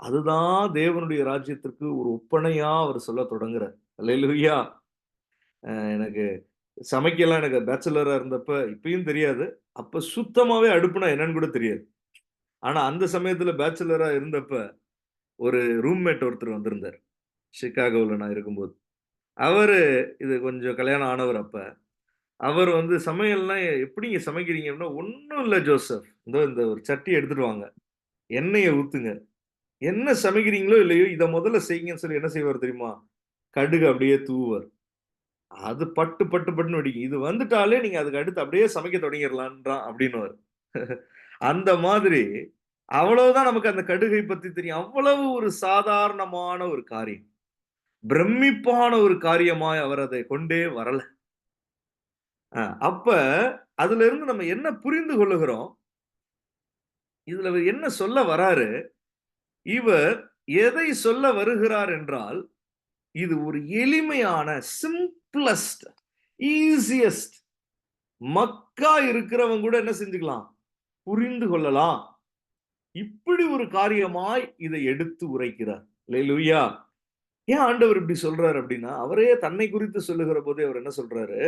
அதுதான் தேவனுடைய ராஜ்யத்திற்கு ஒரு ஒப்பனையா அவர் சொல்லத் தொடங்குறார். அல்லேலூயா! எனக்கு சமைக்கலாம் எனக்கு பேச்சலரா இருந்தப்ப இப்பயும் தெரியாது. அப்ப சுத்தமாவே அடுப்புனா என்னன்னு கூட தெரியாது. ஆனா அந்த சமயத்துல பேச்சலரா இருந்தப்ப, ஒரு ரூம்மேட் ஒருத்தர் வந்திருந்தார். சிகாகோல நான் இருக்கும்போது. அவரு இது கொஞ்சம் கல்யாணம் ஆனவர் அப்ப. அவர் வந்து சமையல்லாம் எப்படிங்க சமைக்கிறீங்க அப்படின்னா, "ஒண்ணும் இல்ல ஜோசப். இந்தோ இந்த ஒரு சட்டி எடுத்துட்டு வாங்க. எண்ணெய ஊத்துங்க. என்ன சமைக்கிறீங்களோ இல்லையோ, இத முதல்ல செய்யுங்கன்னு" சொல்லி என்ன செய்வார் தெரியுமா? கடுகு அப்படியே தூவுவார். அது பட்டு, பட்டு, பட்டுன்னு வெடிக்கும். இது வந்துட்டாலே நீங்க அதுக்கு அடுத்து அப்படியே சமைக்க தொடங்கிரலான்றான் அப்படின்னுவாரு. அந்த மாதிரி அவ்வளவுதான் நமக்கு அந்த கடுகை பத்தி தெரியும். அவ்வளவு ஒரு சாதாரணமான ஒரு காரியம். பிரமிப்பான ஒரு காரியமாய் அவர் அதை கொண்டே வரல. அப்ப அதிலிருந்து நம்ம என்ன புரிந்து கொள்ளுகிறோம்? இதுல அவர் என்ன சொல்ல வராரு? இவர் எதை சொல்ல வருகிறார் என்றால், இது ஒரு எளிமையான சிம்ப்ளஸ்ட், ஈசியஸ்ட் மக்கா இருக்கிறவங்க கூட என்ன செஞ்சுக்கலாம்? புரிந்து கொள்ளலாம். இப்படி ஒரு காரியமாய் இதை எடுத்து உரைக்கிறார். அல்லேலூயா! ஏன் ஆண்டவர் இப்படி சொல்றாரு அப்படின்னா, அவரே தன்னை குறித்து சொல்லுகிற போதே அவர் என்ன சொல்றாரு?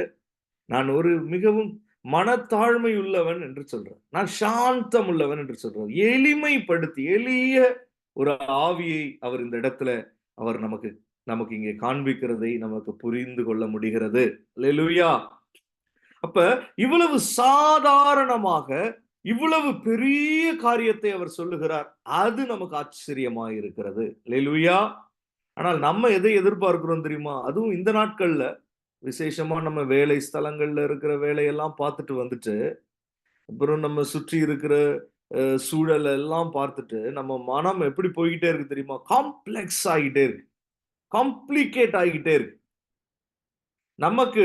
நான் ஒரு மிகவும் மனத்தாழ்மை உள்ளவன் என்று சொல்றார். நான் சாந்தம் உள்ளவன் என்று சொல்றார். எளிமைப்படுத்தி, எளிய ஒரு ஆவியை அவர் இந்த இடத்துல அவர் நமக்கு நமக்கு இங்கே காண்பிக்கிறதை நமக்கு புரிந்து கொள்ள முடிகிறது. அல்லேலூயா! அப்ப இவ்வளவு சாதாரணமாக, இவ்வளவு பெரிய காரியத்தை அவர் சொல்லுகிறார். அது நமக்கு ஆச்சரியமா இருக்கிறது. அல்லேலூயா! ஆனால் நம்ம எதை எதிர்பார்க்கிறோம் தெரியுமா? அதுவும் இந்த நாட்கள்ல விசேஷமா நம்ம வேலை ஸ்தலங்கள்ல இருக்கிற வேலையெல்லாம் பார்த்துட்டு வந்துட்டு, அப்புறம் நம்ம சுற்றி இருக்கிற சூழல் எல்லாம் பார்த்துட்டு, நம்ம மனம் எப்படி போய்க்கிட்டே இருக்கு தெரியுமா? காம்ப்ளெக்ஸ் ஆகிட்டே இருக்கு. காம்ப்ளிகேட் ஆகிட்டே இருக்கு. நமக்கு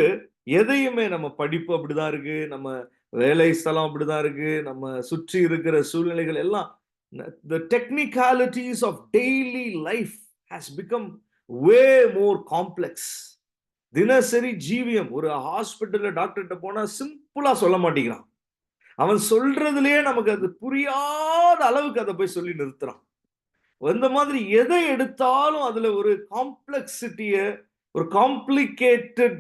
எதையுமே நம்ம படிப்பு அப்படிதான் இருக்கு. நம்ம வேலை ஸ்தலம் அப்படிதான் இருக்கு. நம்ம சுற்றி இருக்கிற சூழ்நிலைகள் எல்லாம் the technicalities of daily life has become way more complex. தினசரி ஜீவியம் ஒரு ஹாஸ்பிடல்ல டாக்டர்ட்ட போனா சிம்பிளா சொல்ல மாட்டேங்கிறான். அவன் சொல்றதிலேயே நமக்கு அது புரியாத அளவுக்கு அத போய் சொல்லி நிறுத்துறான். அந்த மாதிரி எதை எடுத்தாலும் அதுல ஒரு காம்ப்ளெக்ஸிட்டிய ஒரு காம்ப்ளிகேட்டட்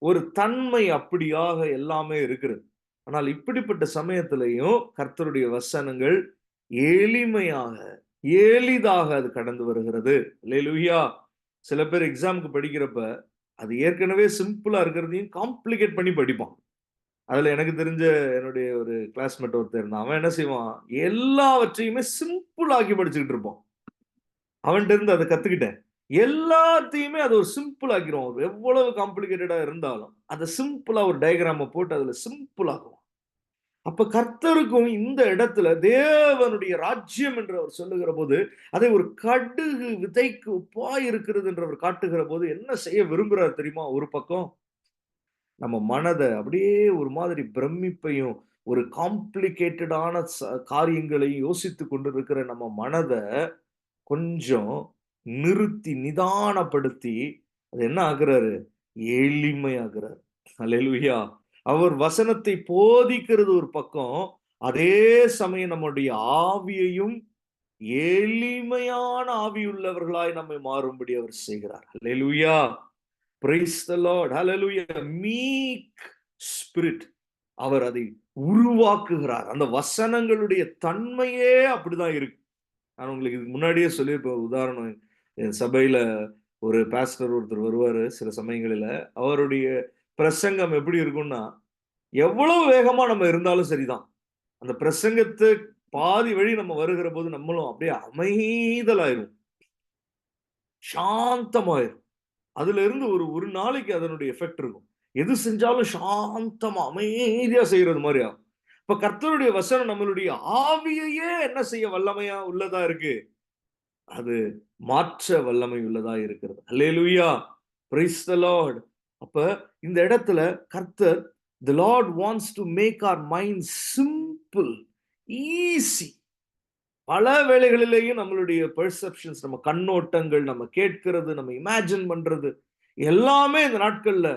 ஒரு தன்மை அப்படியாக எல்லாமே இருக்கிறது. ஆனால் இப்படிப்பட்ட சமயத்திலேயும் கர்த்தருடைய வசனங்கள் எளிமையாக, எளிதாக அது கடந்து வருகிறது. அல்லேலூயா! சில பேர் எக்ஸாம்க்கு படிக்கிறப்ப, அது ஏற்கனவே சிம்பிளா இருக்கிறதையும் காம்ப்ளிகேட் பண்ணி படிப்பான். அதுல எனக்கு தெரிஞ்ச என்னுடைய ஒரு கிளாஸ்மேட் ஒருத்தன் இருந்தான். அவன் என்ன செய்வான், எல்லாவற்றையுமே சிம்பிள் ஆக்கி படிச்சுக்கிட்டு இருப்பான். அவன்ட்ட இருந்து அத கத்துக்கிட்டேன். எல்லாத்தையுமே அத ஒரு சிம்பிள் ஆக்கிருவான். எவ்வளவு காம்ப்ளிகேட்டடா இருந்தாலும், அத சிம்பிளா ஒரு டயகிராம போட்டு அதுல சிம்பிள் ஆக்குவான். அப்ப கர்த்தருக்கும் இந்த இடத்துல தேவனுடைய ராஜ்யம் என்று அவர் சொல்லுகிற போது, அதை ஒரு கடுகு விதைக்கு ஒப்பாய் இருக்கிறது என்று அவர் காட்டுகிற போது, என்ன செய்ய விரும்புறார் தெரியுமா? ஒரு பக்கம் நம்ம மனத அப்படியே ஒரு மாதிரி பிரமிப்பையும், ஒரு காம்ப்ளிகேட்டடான காரியங்களையும் யோசித்துக் கொண்டிருக்கிற நம்ம மனத கொஞ்சம் நிறுத்தி, நிதானப்படுத்தி, அது என்ன ஆக்குறாரு? எளிமையாக்குறார். அல்லேலூயா! அவர் வசனத்தை போதிக்கிறது ஒரு பக்கம், அதே சமயம் நம்முடைய ஆவியையும் எளிமையான ஆவியுள்ளவர்களாய் நம்மை மாறும்படி அவர் செய்கிறார். அல்லேலூயா! Praise the lord. ஹalleluya. Meek spirit. அவர் அதை உருவாக்குகிறார். அந்த வசனங்களுடைய தன்மையே அப்படிதான் இருக்கு. நான் உங்களுக்கு இதுக்கு முன்னாடியே சொல்லியிருப்பேன். உதாரணம் என் சபையில ஒரு பாஸ்டர் ஒருத்தர் வருவாரு சில சமயங்களில. அவருடைய பிரசங்கம் எப்படி இருக்கும்னா, எவ்வளவு வேகமா நம்ம இருந்தாலும் சரிதான். அந்த பிரசங்கத்த பாதி வழி நம்ம வருகிற போது நம்மளும் அப்படியே அமைதலாயிருவோம். சாந்தமாயிருவோம். அதுல இருந்து ஒரு ஒரு நாளைக்கு அதனுடைய எஃபெக்ட் இருக்கும். எது செஞ்சாலும் சாந்தமா அமைதியா செய்யறது மாதிரியா. இப்ப கர்த்தருடைய வசனம் நம்மளுடைய ஆவியையே என்ன செய்ய வல்லமையா உள்ளதா இருக்கு? அது மாற்ற வல்லமை உள்ளதா இருக்கிறது. அல்லேலூயா! Praise the lord. அப்ப இந்த இடத்துல கர்த்தர் the Lord wants to make our mind simple, easy. பல வேளைகளிலேயும் நம்மளுடைய பெர்செப்ஷன்ஸ், நம்ம கண்ணோட்டங்கள், நம்ம கேட்கிறது, நம்ம இமேஜின் பண்றது எல்லாமே இந்த நாட்கள்ல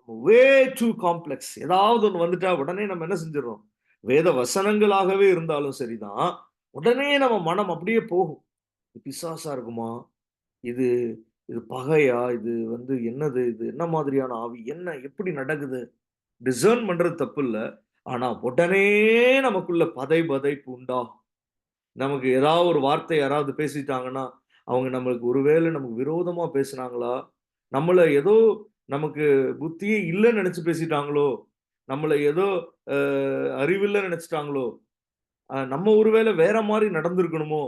வே டூ காம்ப்ளெக்ஸ். ஏதாவது ஒண்ணு வந்துட்டா உடனே நம்ம என்ன செஞ்சிடறோம்? வேத வசனங்களாகவே இருந்தாலும் சரிதான், உடனே நம்ம மனம் அப்படியே போகும். பிசாசா இருக்குமா? இது இது பகையா? இது என்னது? இது என்ன மாதிரியான ஆவி? என்ன எப்படி நடக்குது? டிசர்ன் பண்றது தப்பு இல்ல. ஆனா உடனே நமக்குள்ள பதைபதைப்பு உண்டாகும். நமக்கு ஏதாவது ஒரு வார்த்தை யாராவது பேசிட்டாங்கன்னா, அவங்க நம்மளுக்கு ஒருவேளை நமக்கு விரோதமா பேசுனாங்களா? நம்மள ஏதோ நமக்கு புத்தியே இல்லன்னு நெனச்சு பேசிட்டாங்களோ? நம்மள ஏதோ அ அறிவில்லன்னு நெனச்சுட்டாங்களோ? நம்ம ஒருவேளை வேற மாரி நடந்திருக்கணுமோ?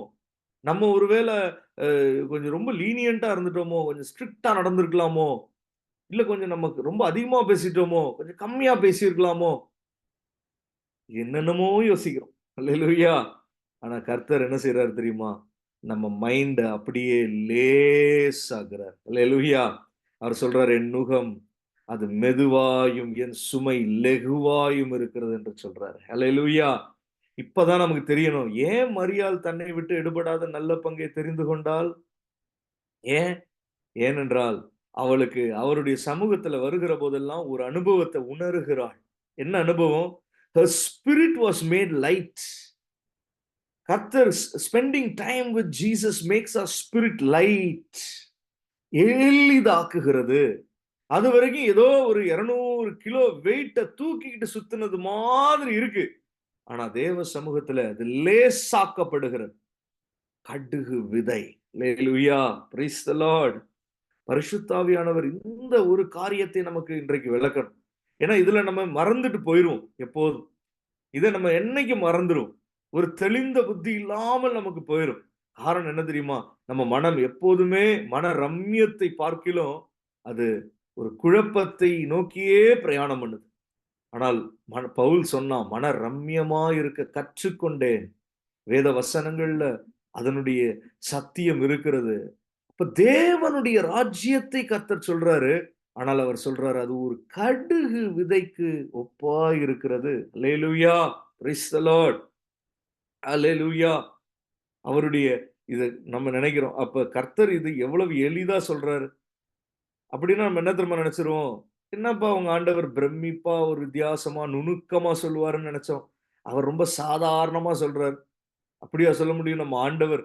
நம்ம ஒருவேள கொஞ்சம் ரொம்ப லீனியன்ட்டா இருந்துட்டோமோ? கொஞ்சம் ஸ்ட்ரிக்ட்டா நடந்திருக்கலாமோ? இல்ல கொஞ்சம் நமக்கு ரொம்ப அதிகமா பேசிட்டோமோ? கொஞ்சம் கம்மியா பேசியிருக்கலாமோ? என்னென்னமோ யோசிக்கிறோம். அல்லேலூயா! ஆனா கர்த்தர் என்ன செய்றாரு தெரியுமா? நம்ம மைண்ட அப்படியே லேசாக்குறார். அல்லேலூயா! அவர் சொல்றாரு, "என் நுகம் அது மெதுவாயும், என் சுமை லெகுவாயும் இருக்கிறது" என்று சொல்றாரு. அல்லேலூயா! இப்பதான் நமக்கு தெரியணும். ஏன் மரியாள் தன்னை விட்டு எடுபடாத நல்ல பங்கை தெரிந்து கொண்டாள்? ஏன்? ஏனென்றால், அவளுக்கு அவருடைய சமூகத்துல வருகிற போதெல்லாம் ஒரு அனுபவத்த உணருகிறாள். என்ன அனுபவம்? Her spirit was made light. கர்த்தர் spending time with Jesus makes our spirit light. எளிதாக்குகிறது. அதுவரைக்கும் ஏதோ ஒரு 200 கிலோ வெயிட்ட தூக்கிக்கிட்டு சுத்துனது மாதிரி இருக்கு. ஆனா தேவ சமூகத்துல அது லேசாக்கப்படுகிறது. கடுகு விதை. அல்லேலூயா! Praise the lord. பரிசுத்த ஆவியானவர் இந்த ஒரு காரியத்தை நமக்கு இன்றைக்கு விளக்கணும். ஏன்னா இதுல நம்ம மறந்துட்டு போயிருவோம் எப்போதும். இத நம்ம என்னைக்கு மறந்துரும். ஒரு தெளிந்த புத்தி இல்லாமல் நமக்கு போயிரும். காரணம் என்ன தெரியுமா? நம்ம மனம் எப்போதுமே மன ரம்மியத்தை பார்க்கிலும், அது ஒரு குழப்பத்தை நோக்கியே பிரயாணம் பண்ணுது. ஆனால் பவுல் சொன்னான், "மன ரம்மியமா இருக்க கற்றுக்கொண்டேன்." வேத வசனங்கள்ல அதனுடைய சத்தியம் இருக்கிறது. அப்ப தேவனுடைய ராஜ்யத்தை கர்த்தர் சொல்றாரு. ஆனால் அவர் சொல்றாரு, அது ஒரு கடுகு விதைக்கு ஒப்பாய் இருக்கிறது. அல்லேலூயா! Praise the lord. அல்லேலூயா! அவருடைய இத நம்ம நினைக்கிறோம். அப்ப கர்த்தர் இது எவ்வளவு எளிதா சொல்றாரு. அப்படின்னா நம்ம என்ன தெரியுமா நெனச்சுருவோம்? என்னப்பா உங்க ஆண்டவர் பிரமிப்பா, ஒரு வித்தியாசமா, நுணுக்கமா சொல்லுவாருன்னு நெனச்சோம். அவர் ரொம்ப சாதாரணமா சொல்றார். அப்படியா சொல்ல முடியும்? நம்ம ஆண்டவர்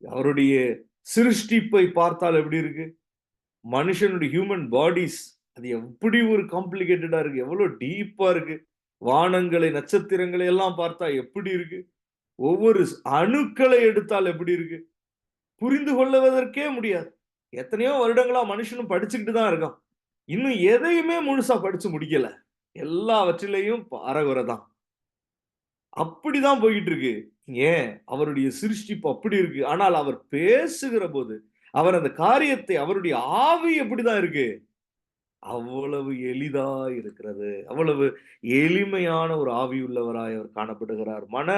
அவருடைய சிருஷ்டிப்பை பார்த்தால் எப்படி இருக்கு? மனுஷனுடைய ஹியூமன் பாடிஸ் அது எப்படி ஒரு காம்ப்ளிகேட்டடா இருக்கு. எவ்வளவு டீப்பா இருக்கு. வானங்களை, நட்சத்திரங்களை எல்லாம் பார்த்தா எப்படி இருக்கு? ஒவ்வொரு அணுக்களை எடுத்தால் எப்படி இருக்கு? புரிந்து கொள்ளுவதற்கே முடியாது. எத்தனையோ வருடங்களா மனுஷனும் படிச்சுக்கிட்டு தான் இருக்கான். இன்னும் எதையுமே முழுசா படிச்சு முடிக்கல. எல்லாவற்றிலேயும் அரைகுறை தான். அப்படிதான் போயிட்டு இருக்கு. ஏன்? அவருடைய சிருஷ்டிப்பு அப்படி இருக்கு. ஆனால் அவர் பேசுகிற போது, அவர் அந்த காரியத்தை அவருடைய ஆவி எப்படிதான் இருக்கு? அவ்வளவு எளிதா இருக்கிறது. அவ்வளவு எளிமையான ஒரு ஆவியுள்ளவராய் அவர் காணப்படுகிறார். மன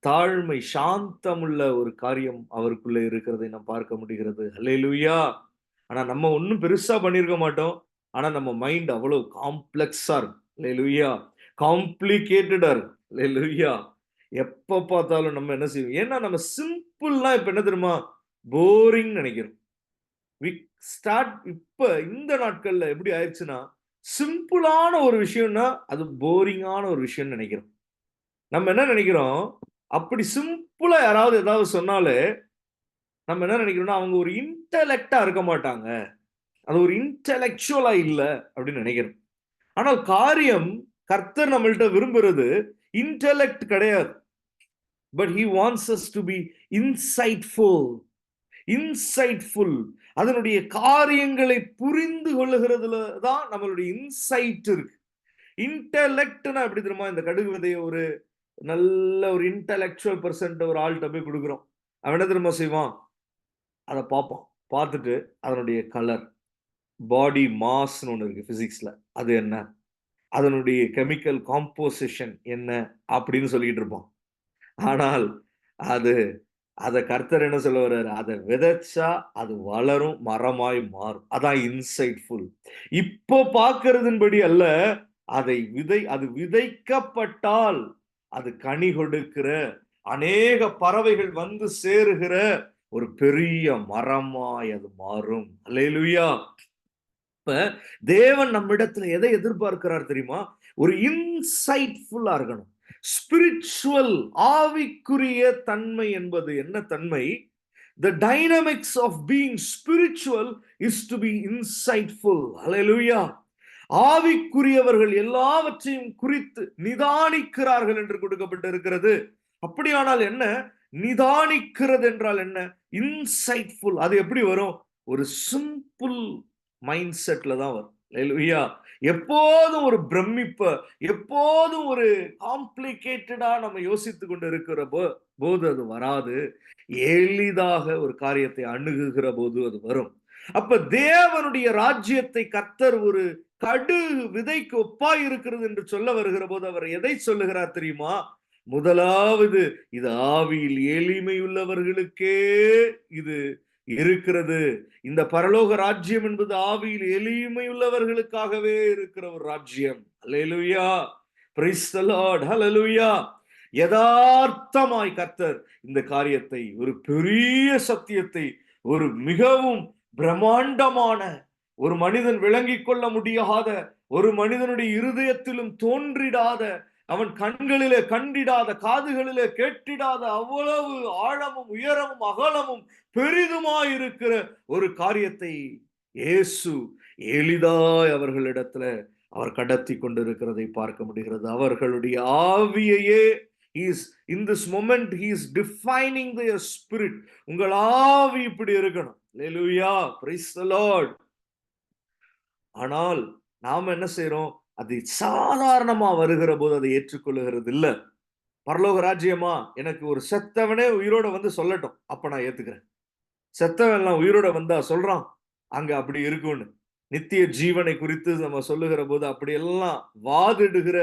தாழ்மை, சாந்தமுள்ள ஒரு காரியம் அவருக்குள்ள இருக்கிறதை நாம் பார்க்க முடிகிறது. அல்லேலூயா! ஆனா நம்ம ஒண்ணும் பெருசா பண்ணியிருக்க மாட்டோம். ஆனா நம்ம மைண்ட் அவ்வளவு காம்ப்ளெக்ஸா இருக்கும். அல்லேலூயா! காம்ப்ளிகேட்டடா இருக்கும். அல்லேலூயா! எப்ப பார்த்தாலும் நம்ம என்ன செய்வோம்? ஏன்னா நம்ம சிம்பிள்னா இப்ப என்ன தெரியுமா? போரிங்ன்னு நெனைக்கிறோம். வி ஸ்டார்ட் இப்ப இந்த நாட்கள்ல எப்படி ஆயிருச்சுன்னா, சிம்பிளான ஒரு விஷயம்னா, அது போரிங்கான ஒரு விஷயம்னு நெனைக்கிறோம். நம்ம என்ன நெனைக்கிறோம், அப்படி சிம்பிளா யாராவது ஏதாவது சொன்னாலே, நம்ம என்ன நெனைக்கிறோம்னா, அவங்க ஒரு இன்டலெக்ட்டா இருக்க மாட்டாங்க. அது ஒரு இன்டலெக்சுவலா இல்ல அப்படின்னு நெனைக்கிறோம். ஆனால் காரியம் கர்த்தர் நம்மள்ட்ட விரும்புறது இன்டலெக்ட் கிடையாது. But he wants us to be insightful. Insightful. அதனுடைய காரியங்களை புரிந்து கொள்ளுகிறதுல தான் நம்மளுடைய இன்சைட் இருக்கு. இன்டலெக்ட்னா எப்படி தெரியுமா? இந்த கடுகு விதைய ஒரு நல்ல ஒரு இன்டலெக்சுவல் பெர்சன்ட்ட ஒரு ஆள்ட்ட போய் குடுக்குறோம். அவன் என்ன தெரியுமா செய்வான்? அத பார்ப்பான். பார்த்துட்டு அதனுடைய கலர், பாடி மாஸ்ன்னு ஒண்ணு இருக்கு பிசிக்ஸ்ல. அது என்ன? அதனுடைய கெமிக்கல் காம்போசிஷன் என்ன? அப்படின்னு சொல்லிட்டு இருப்போம். ஆனால் அது அத கர்த்தர் என்ன சொல்ல வர்றாரு? அத விதைச்சா அது வளரும், மரமாய் மாறும். அதான் இன்சைட்ஃபுல். இப்போ பார்க்கிறதின்படி அல்ல, அது விதைக்கப்பட்டால் அது கனி கொடுக்கிற, அநேக பறவைகள் வந்து சேருகிற ஒரு பெரிய மரமாய் அது மாறும். அல்லேலூயா! இப்ப தேவன் நம்மிடத்துல எதை எதிர்பார்க்கிறார் தெரியுமா? ஒரு இன்சைட்ஃபுல்லா இருக்கணும். ஸ்பிரிச்சுவல் ஆவிக்குரிய தன்மை என்பது என்ன தன்மை? The dynamics of being spiritual is to be insightful. Hallelujah. ஆவிக்குரியவர்கள் எல்லாவற்றையும் குறித்து நிதானிக்கிறார்கள் என்று கொடுக்கப்பட்டிருக்கிறது. அப்படியானால் என்ன? நிதானிக்கிறது என்றால் என்ன? இன்சைட்ஃபுல். அது எப்படி வரும்? ஒரு சிம்பிள் மைண்ட் செட்ல தான் வரும். ஹalleluya. எப்போதும் ஒரு பிரமிப்ப, எப்போதும் ஒரு காம்ப்ளிகேட்டடா நம்ம யோசித்துக் கொண்டு இருக்கிற போது அது வராது. எளிதாக ஒரு காரியத்தை அணுகுகிற போது அது வரும். அப்ப தேவனுடைய ராஜ்யத்தை கர்த்தர் ஒரு கடுகு விதைக்கு ஒப்பாய் இருக்கிறது என்று சொல்ல வருகிற போது அவர் எதை சொல்லுகிறார் தெரியுமா? முதலாவது, இது ஆவியில் எளிமையுள்ளவர்களுக்கே இது இருக்கிறது. இந்த பரலோக ராஜ்யம் என்பது ஆவியில் எளிமையுள்ளவர்களுக்காகவே இருக்கிற ஒரு ராஜ்யம். அல்லேலூயா. Praise the lord. ஹalleluya. யதார்த்தமாய் கர்த்தர் இந்த காரியத்தை, ஒரு பெரிய சத்தியத்தை, ஒரு மிகவும் பிரம்மாண்டமான, ஒரு மனிதன் விளங்கிக் கொள்ள முடியாத, ஒரு மனிதனுடைய இருதயத்திலும் தோன்றிடாத, அவன் கண்களிலே கண்டிடாத, காதுகளிலே கேட்டிடாத அவ்வளவு ஆழமும் உயரமும் அகலமும் பெரிதுமாய் இருக்கிற ஒரு காரியத்தை இயேசு எளிதாய் அவர்களிடத்துல அவர் கடத்தி கொண்டிருக்கிறதை பார்க்க முடிகிறது. அவர்களுடைய ஆவியையே in this moment he is defining their spirit. உங்கள் ஆவி இப்படி இருக்கணும். ஹalleluya. praise the lord. ஆனால் நாம என்ன செய்றோம்? அது சாதாரணமா வருகிற போது அதை ஏற்றுக்கொள்ளுகிறது இல்ல. பரலோக ராஜ்யமா? எனக்கு ஒரு செத்தவனே உயிரோட வந்து சொல்லட்டும், அப்ப நான் ஏத்துக்கிறேன். செத்தவன் எல்லாம் உயிரோட வந்தா சொல்றான் அங்க அப்படி இருக்கும்னு. நித்திய ஜீவனை குறித்து நம்ம சொல்லுகிற போது அப்படியெல்லாம் வாதிடுகிற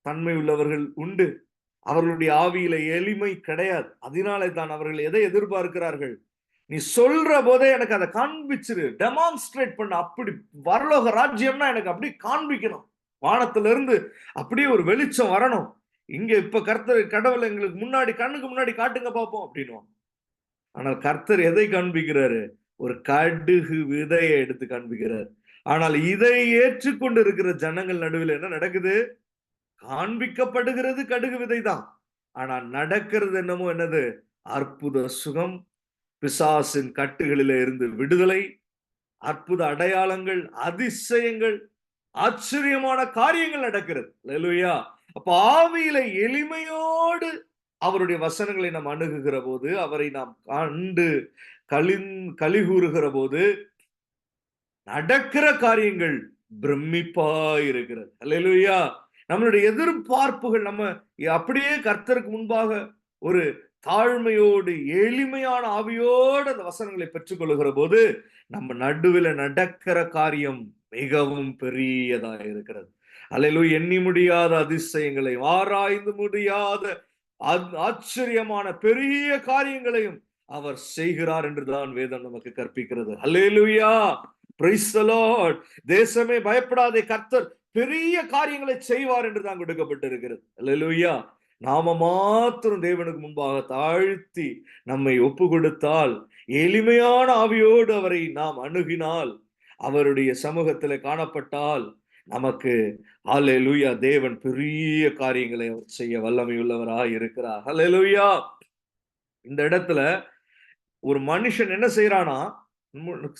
தன்மை உள்ளவர்கள் உண்டு. அவர்களுடைய ஆவியில எளிமை கிடையாது. அதனாலே தான் அவர்கள் எதை எதிர்பார்க்கிறார்கள்? நீ சொல்ற போதே எனக்கு அதை காண்பிச்சிரு, டெமான்ஸ்ட்ரேட் பண்ண. அப்படி பரலோக ராஜ்யம்னா எனக்கு அப்படி காண்பிக்கணும். வானத்துல இருந்து அப்படியே ஒரு வெளிச்சம் வரணும். இங்க இப்ப கர்த்தர் கடவுள் எங்களுக்கு முன்னாடி, கண்ணுக்கு முன்னாடி காட்டுங்க பார்ப்போம் அப்படின்னுவாங்க. ஆனால் கர்த்தர் எதை காண்பிக்கிறாரு? ஒரு கடுகு விதையை எடுத்து காண்பிக்கிறார். ஆனால் இதை ஏற்றுக்கொண்டு இருக்கிற ஜனங்கள் நடுவில் என்ன நடக்குது? காண்பிக்கப்படுகிறது கடுகு விதைதான். ஆனா நடக்கிறது என்னமோ என்னது? அற்புத சுகம், பிசாசின் கட்டுகளிலே இருந்து விடுதலை, அற்புத அடையாளங்கள், அதிசயங்கள், ஆச்சரியமான காரியங்கள் நடக்கிறது. அல்லேலூயா. அப்ப ஆவியில எளிமையோடு அவருடைய வசனங்களை நாம் அணுகுகிற போது, அவரை நாம் கண்டு கலிகூறுகிற போது நடக்கிற காரியங்கள் பிரமிப்பாய் இருக்கிறது. அல்லேலூயா. நம்மளுடைய எதிர்பார்ப்புகள், நம்ம அப்படியே கர்த்தருக்கு முன்பாக ஒரு தாழ்மையோடு, எளிமையான ஆவியோடு அந்த வசனங்களை பெற்றுக் கொள்ளுகிற போது நம்ம நடுவில் நடக்கிற காரியம் மிகவும் பெரியதா இருக்கிறது. அல்லேலூயா. எண்ணி முடியாத அதிசயங்களை, ஆராய்ந்து முடியாத ஆச்சரியமான பெரிய காரியங்களையும் அவர் செய்கிறார் என்றுதான் வேதம் நமக்கு கற்பிக்கிறது. அல்லேலூயா. Praise the lord. தேசமே பயப்படாதே, கர்த்தர் பெரிய காரியங்களை செய்வார் என்று தான் கொடுக்கப்பட்டிருக்கிறது. அல்லேலூயா. நாம மாத்திரம் தேவனுக்கு முன்பாக தாழ்த்தி நம்மை ஒப்பு கொடுத்தால், எளிமையான ஆவியோடு அவரை நாம் அணுகினால், அவருடைய சமூகத்தில் காணப்பட்டால், நமக்கு அல்லேலூயா தேவன் பெரிய காரியங்களை அவர் செய்ய வல்லமை உள்ளவராக இருக்கிறார். அல்லேலூயா. இந்த இடத்துல ஒரு மனுஷன் என்ன செய்யறானா,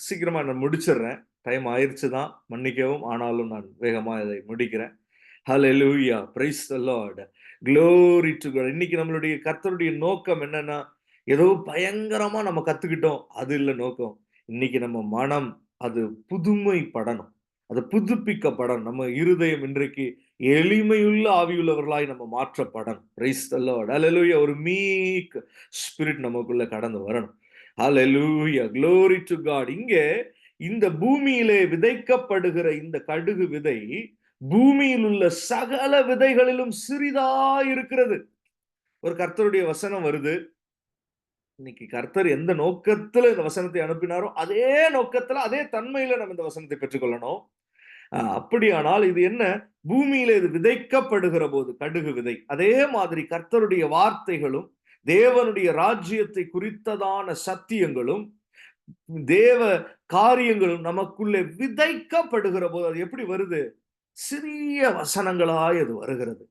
சீக்கிரமா நான் முடிச்சிடுறேன், டைம் ஆயிருச்சு தான், மன்னிக்கவும். ஆனாலும் நான் வேகமா இதை முடிக்கிறேன். ஹல்லேலூயா. Praise the lord. Glory to God. இன்னைக்கு நம்மளுடைய கர்த்தருடைய நோக்கம் என்னன்னா, ஏதோ பயங்கரமா நம்ம கத்துக்கிட்டோம், அது இல்ல நோக்கம். இன்னைக்கு நம்ம மனம் அது புதுமைப்படணும், அது புதுப்பிக்கப்படணும். நம்ம இருதயம் இன்றைக்கு எளிமையுள்ள ஆவியுள்ளவர்களாய் நம்ம மாற்றப்படணும். Price the lord. ஹல்லேலூயா. ஒரு மீக் ஸ்பிரிட் நமக்குள்ள கடந்து வரணும். ஹல்லேலூயா. Glory to God. இங்கே இந்த பூமியிலே விதைக்கப்படுகிற இந்த கடுகு விதை பூமியில் உள்ள சகல விதைகளிலும் சிறிதா இருக்கிறது. ஒரு கர்த்தருடைய வசனம் வருது. இன்னைக்கு கர்த்தர் எந்த நோக்கத்துல இந்த வசனத்தை அனுப்பினாரோ அதே நோக்கத்துல, அதே தன்மையில நம்ம இந்த வசனத்தை பெற்றுக்கொள்ளணும். அப்படியானால் இது என்ன? பூமியில இது விதைக்கப்படுகிற போது கடுகு விதை, அதே மாதிரி கர்த்தருடைய வார்த்தைகளும் தேவனுடைய ராஜ்யத்தை குறித்ததான சத்தியங்களும் தேவ காரியங்களும் நமக்குள்ளே விதைக்கப்படுகிற போது அது எப்படி வருது? சிறிய வசனங்களாய் அது வருகிறது.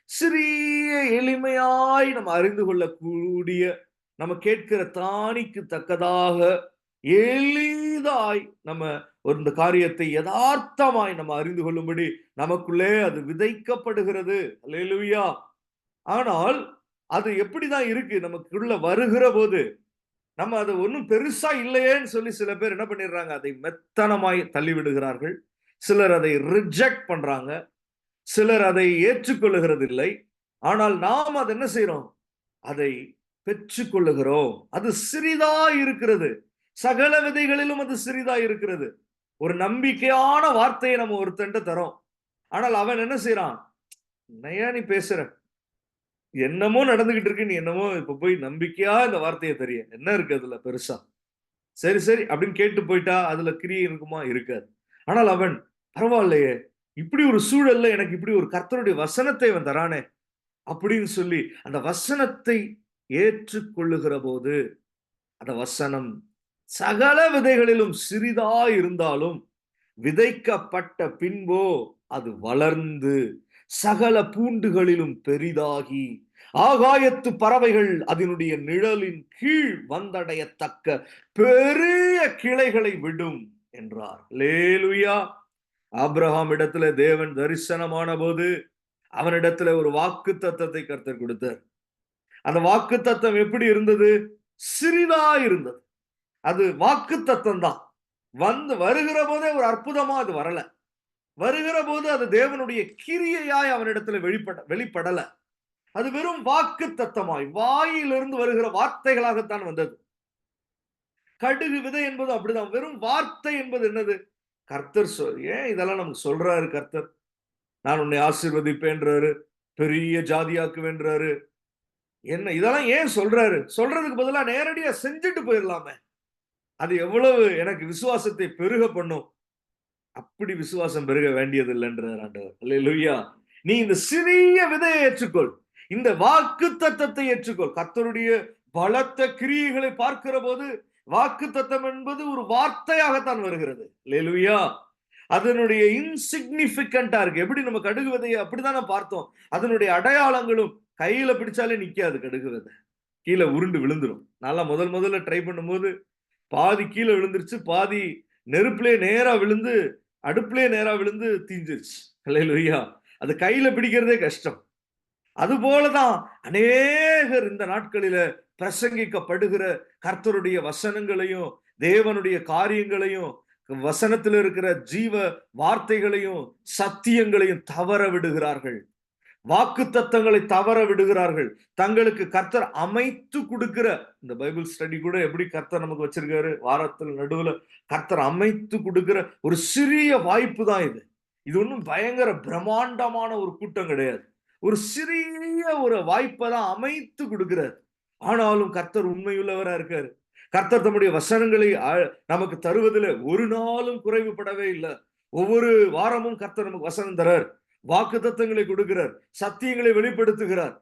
சிறிய எளிமையாய் நம்ம அறிந்து கொள்ளக்கூடிய, நம்ம கேட்கிற தானிக்கு தக்கதாக எளிதாய் நம்ம ஒரு காரியத்தை யதார்த்தமாய் நம்ம அறிந்து கொள்ளும்படி நமக்குள்ளே அது விதைக்கப்படுகிறது. அல்லேலூயா. ஆனால் அது எப்படிதான் இருக்கு? நமக்குள்ள வருகிற போது நம்ம அதை ஒன்றும் பெருசா இல்லையேன்னு சொல்லி சில பேர் என்ன பண்ணிடுறாங்க? அதை மெத்தனமாய் தள்ளி விடுகிறார்கள். சிலர் அதை ரிஜெக்ட் பண்றாங்க. சிலர் அதை ஏற்றுக்கொள்ளுகிறது இல்லை. ஆனால் நாம் அதை என்ன செய்யறோம்? அதை பெற்றுக்கொள்ளுகிறோம். அது சிறிதா இருக்கிறது. சகல விதைகளிலும் அது சிறிதா இருக்கிறது. ஒரு நம்பிக்கையான வார்த்தையை நம்ம ஒருத்தன்ட்ட தரோம். ஆனால் அவன் என்ன செய்யறான்? என்னையா நீ பேசுற? என்னமோ நடந்துகிட்டு இருக்கு, நீ என்னமோ இப்ப போய் நம்பிக்கையா இந்த வார்த்தையை தெரிய என்ன இருக்கு அதுல பெருசா? சரி சரி அப்படின்னு கேட்டு போயிட்டா அதுல கிரியை இருக்குமா? இருக்காது. ஆனால் அவன் பரவாயில்லையே, இப்படி ஒரு சூழல்ல எனக்கு இப்படி ஒரு கர்த்தருடைய வசனத்தை அவன் தரானே அப்படின்னு சொல்லி அந்த வசனத்தை ஏற்றுக்கொள்ளுகிற போது, அந்த வசனம் சகல விதைகளிலும் சிறிதா இருந்தாலும் விதைக்கப்பட்ட பின்போ அது வளர்ந்து சகல பூண்டுகளிலும் பெரிதாகி ஆகாயத்து பறவைகள் அதனுடைய நிழலின் கீழ் வந்தடையத்தக்க பெரிய கிளைகளை விடும் என்றார். அல்லேலூயா. ஆபிரகாம் இடத்துல தேவன் தரிசனமான போது அவனிடத்துல ஒரு வாக்கு தத்தத்தை கர்த்தர் கொடுத்தார். அந்த வாக்கு தத்தம் எப்படி இருந்தது? சிறிதா இருந்தது. அது வாக்கு தத்தம் தான். வருகிற போதே ஒரு அற்புதமா அது வரல. வருகிற போது அது தேவனுடைய கிரியையாய் அவனிடத்துல வெளிப்படல. அது வெறும் வாக்கு தத்தமாய் வாயிலிருந்து வருகிற வார்த்தைகளாகத்தான் வந்தது. கடுகு விதை என்பது அப்படிதான். வெறும் வார்த்தை என்பது என்னது? கர்த்தர் ஏன் இதெல்லாம் நமக்கு சொல்றாரு கர்த்தர்? நான் உன்னை ஆசீர்வதிப்பேன்றாரு, பெரிய ஜாதியாக்குவேன்றாரு. என்ன இதெல்லாம் ஏன் சொல்றாரு? சொல்றதுக்கு பதிலா நேரடியா செஞ்சுட்டு போயிடலாமே. அது எவ்வளவு எனக்கு விசுவாசத்தை பெருக பண்ணும். அப்படி விசுவாசம் பெருக வேண்டியது இல்லைன்றார் ஆண்டவர். அல்லேலூயா. நீ இந்த சிறிய விதையை ஏற்றுக்கொள், இந்த வாக்கு தத்தத்தை ஏற்றுக்கொள். கர்த்தருடைய பலத்த கிரியைகளை பார்க்கிற போது வாக்கு தத்தம் என்பது ஒரு வார்த்தையாகத்தான் வருகிறது. அல்லேலூயா. அதனுடைய இன்சிக்னிபிகண்டா இருக்கு. எப்படி நம்ம கடுகு விதையை அப்படித்தானே பார்த்தோம். அதனுடைய அடையாளங்களும் கையில பிடிச்சாலே நிக்காது. கடுகு விதை கீழே உருண்டு விழுந்துரும். நல்லா முதல்ல ட்ரை பண்ணும்போது பாதி கீழே விழுந்துருச்சு, பாதி நெருப்புலயே நேரா விழுந்து, அடுப்புலயே நேரா விழுந்து தீஞ்சிருச்சு. அல்லேலூயா. அது கையில பிடிக்கிறதே கஷ்டம். அது போலதான் அநேகர் இந்த நாட்களில பிரசங்கிக்கப்படுகிற கர்த்தருடைய வசனங்களையும் தேவனுடைய காரியங்களையும் வசனத்தில் இருக்கிற ஜீவ வார்த்தைகளையும் சத்தியங்களையும் தவற விடுகிறார்கள். வாக்கு தத்தங்களை தவற விடுகிறார்கள். தங்களுக்கு கர்த்தர் அமைத்து கொடுக்கிற இந்த பைபிள் ஸ்டடி கூட எப்படி கர்த்தர் நமக்கு வச்சிருக்காரு, வாரத்தில் நடுவுல கர்த்தர் அமைத்து கொடுக்கிற ஒரு சிறிய வாய்ப்பு தான் இது. இது ஒன்றும் பயங்கர பிரம்மாண்டமான ஒரு கூட்டம் கிடையாது. ஒரு சிறிய ஒரு வாய்ப்பை தான் அமைத்து கொடுக்கிறார். ஆனாலும் கர்த்தர் உண்மையுள்ளவரா இருக்காரு. கர்த்தர் தம்முடைய வசனங்களை நமக்கு தருவதில் ஒரு நாளும் குறைவுபடவே இல்லை. ஒவ்வொரு வாரமும் கர்த்தர் நமக்கு வசனம் தரார், வாக்கு தத்தங்களை கொடுக்கிறார், சத்தியங்களை வெளிப்படுத்துகிறார்.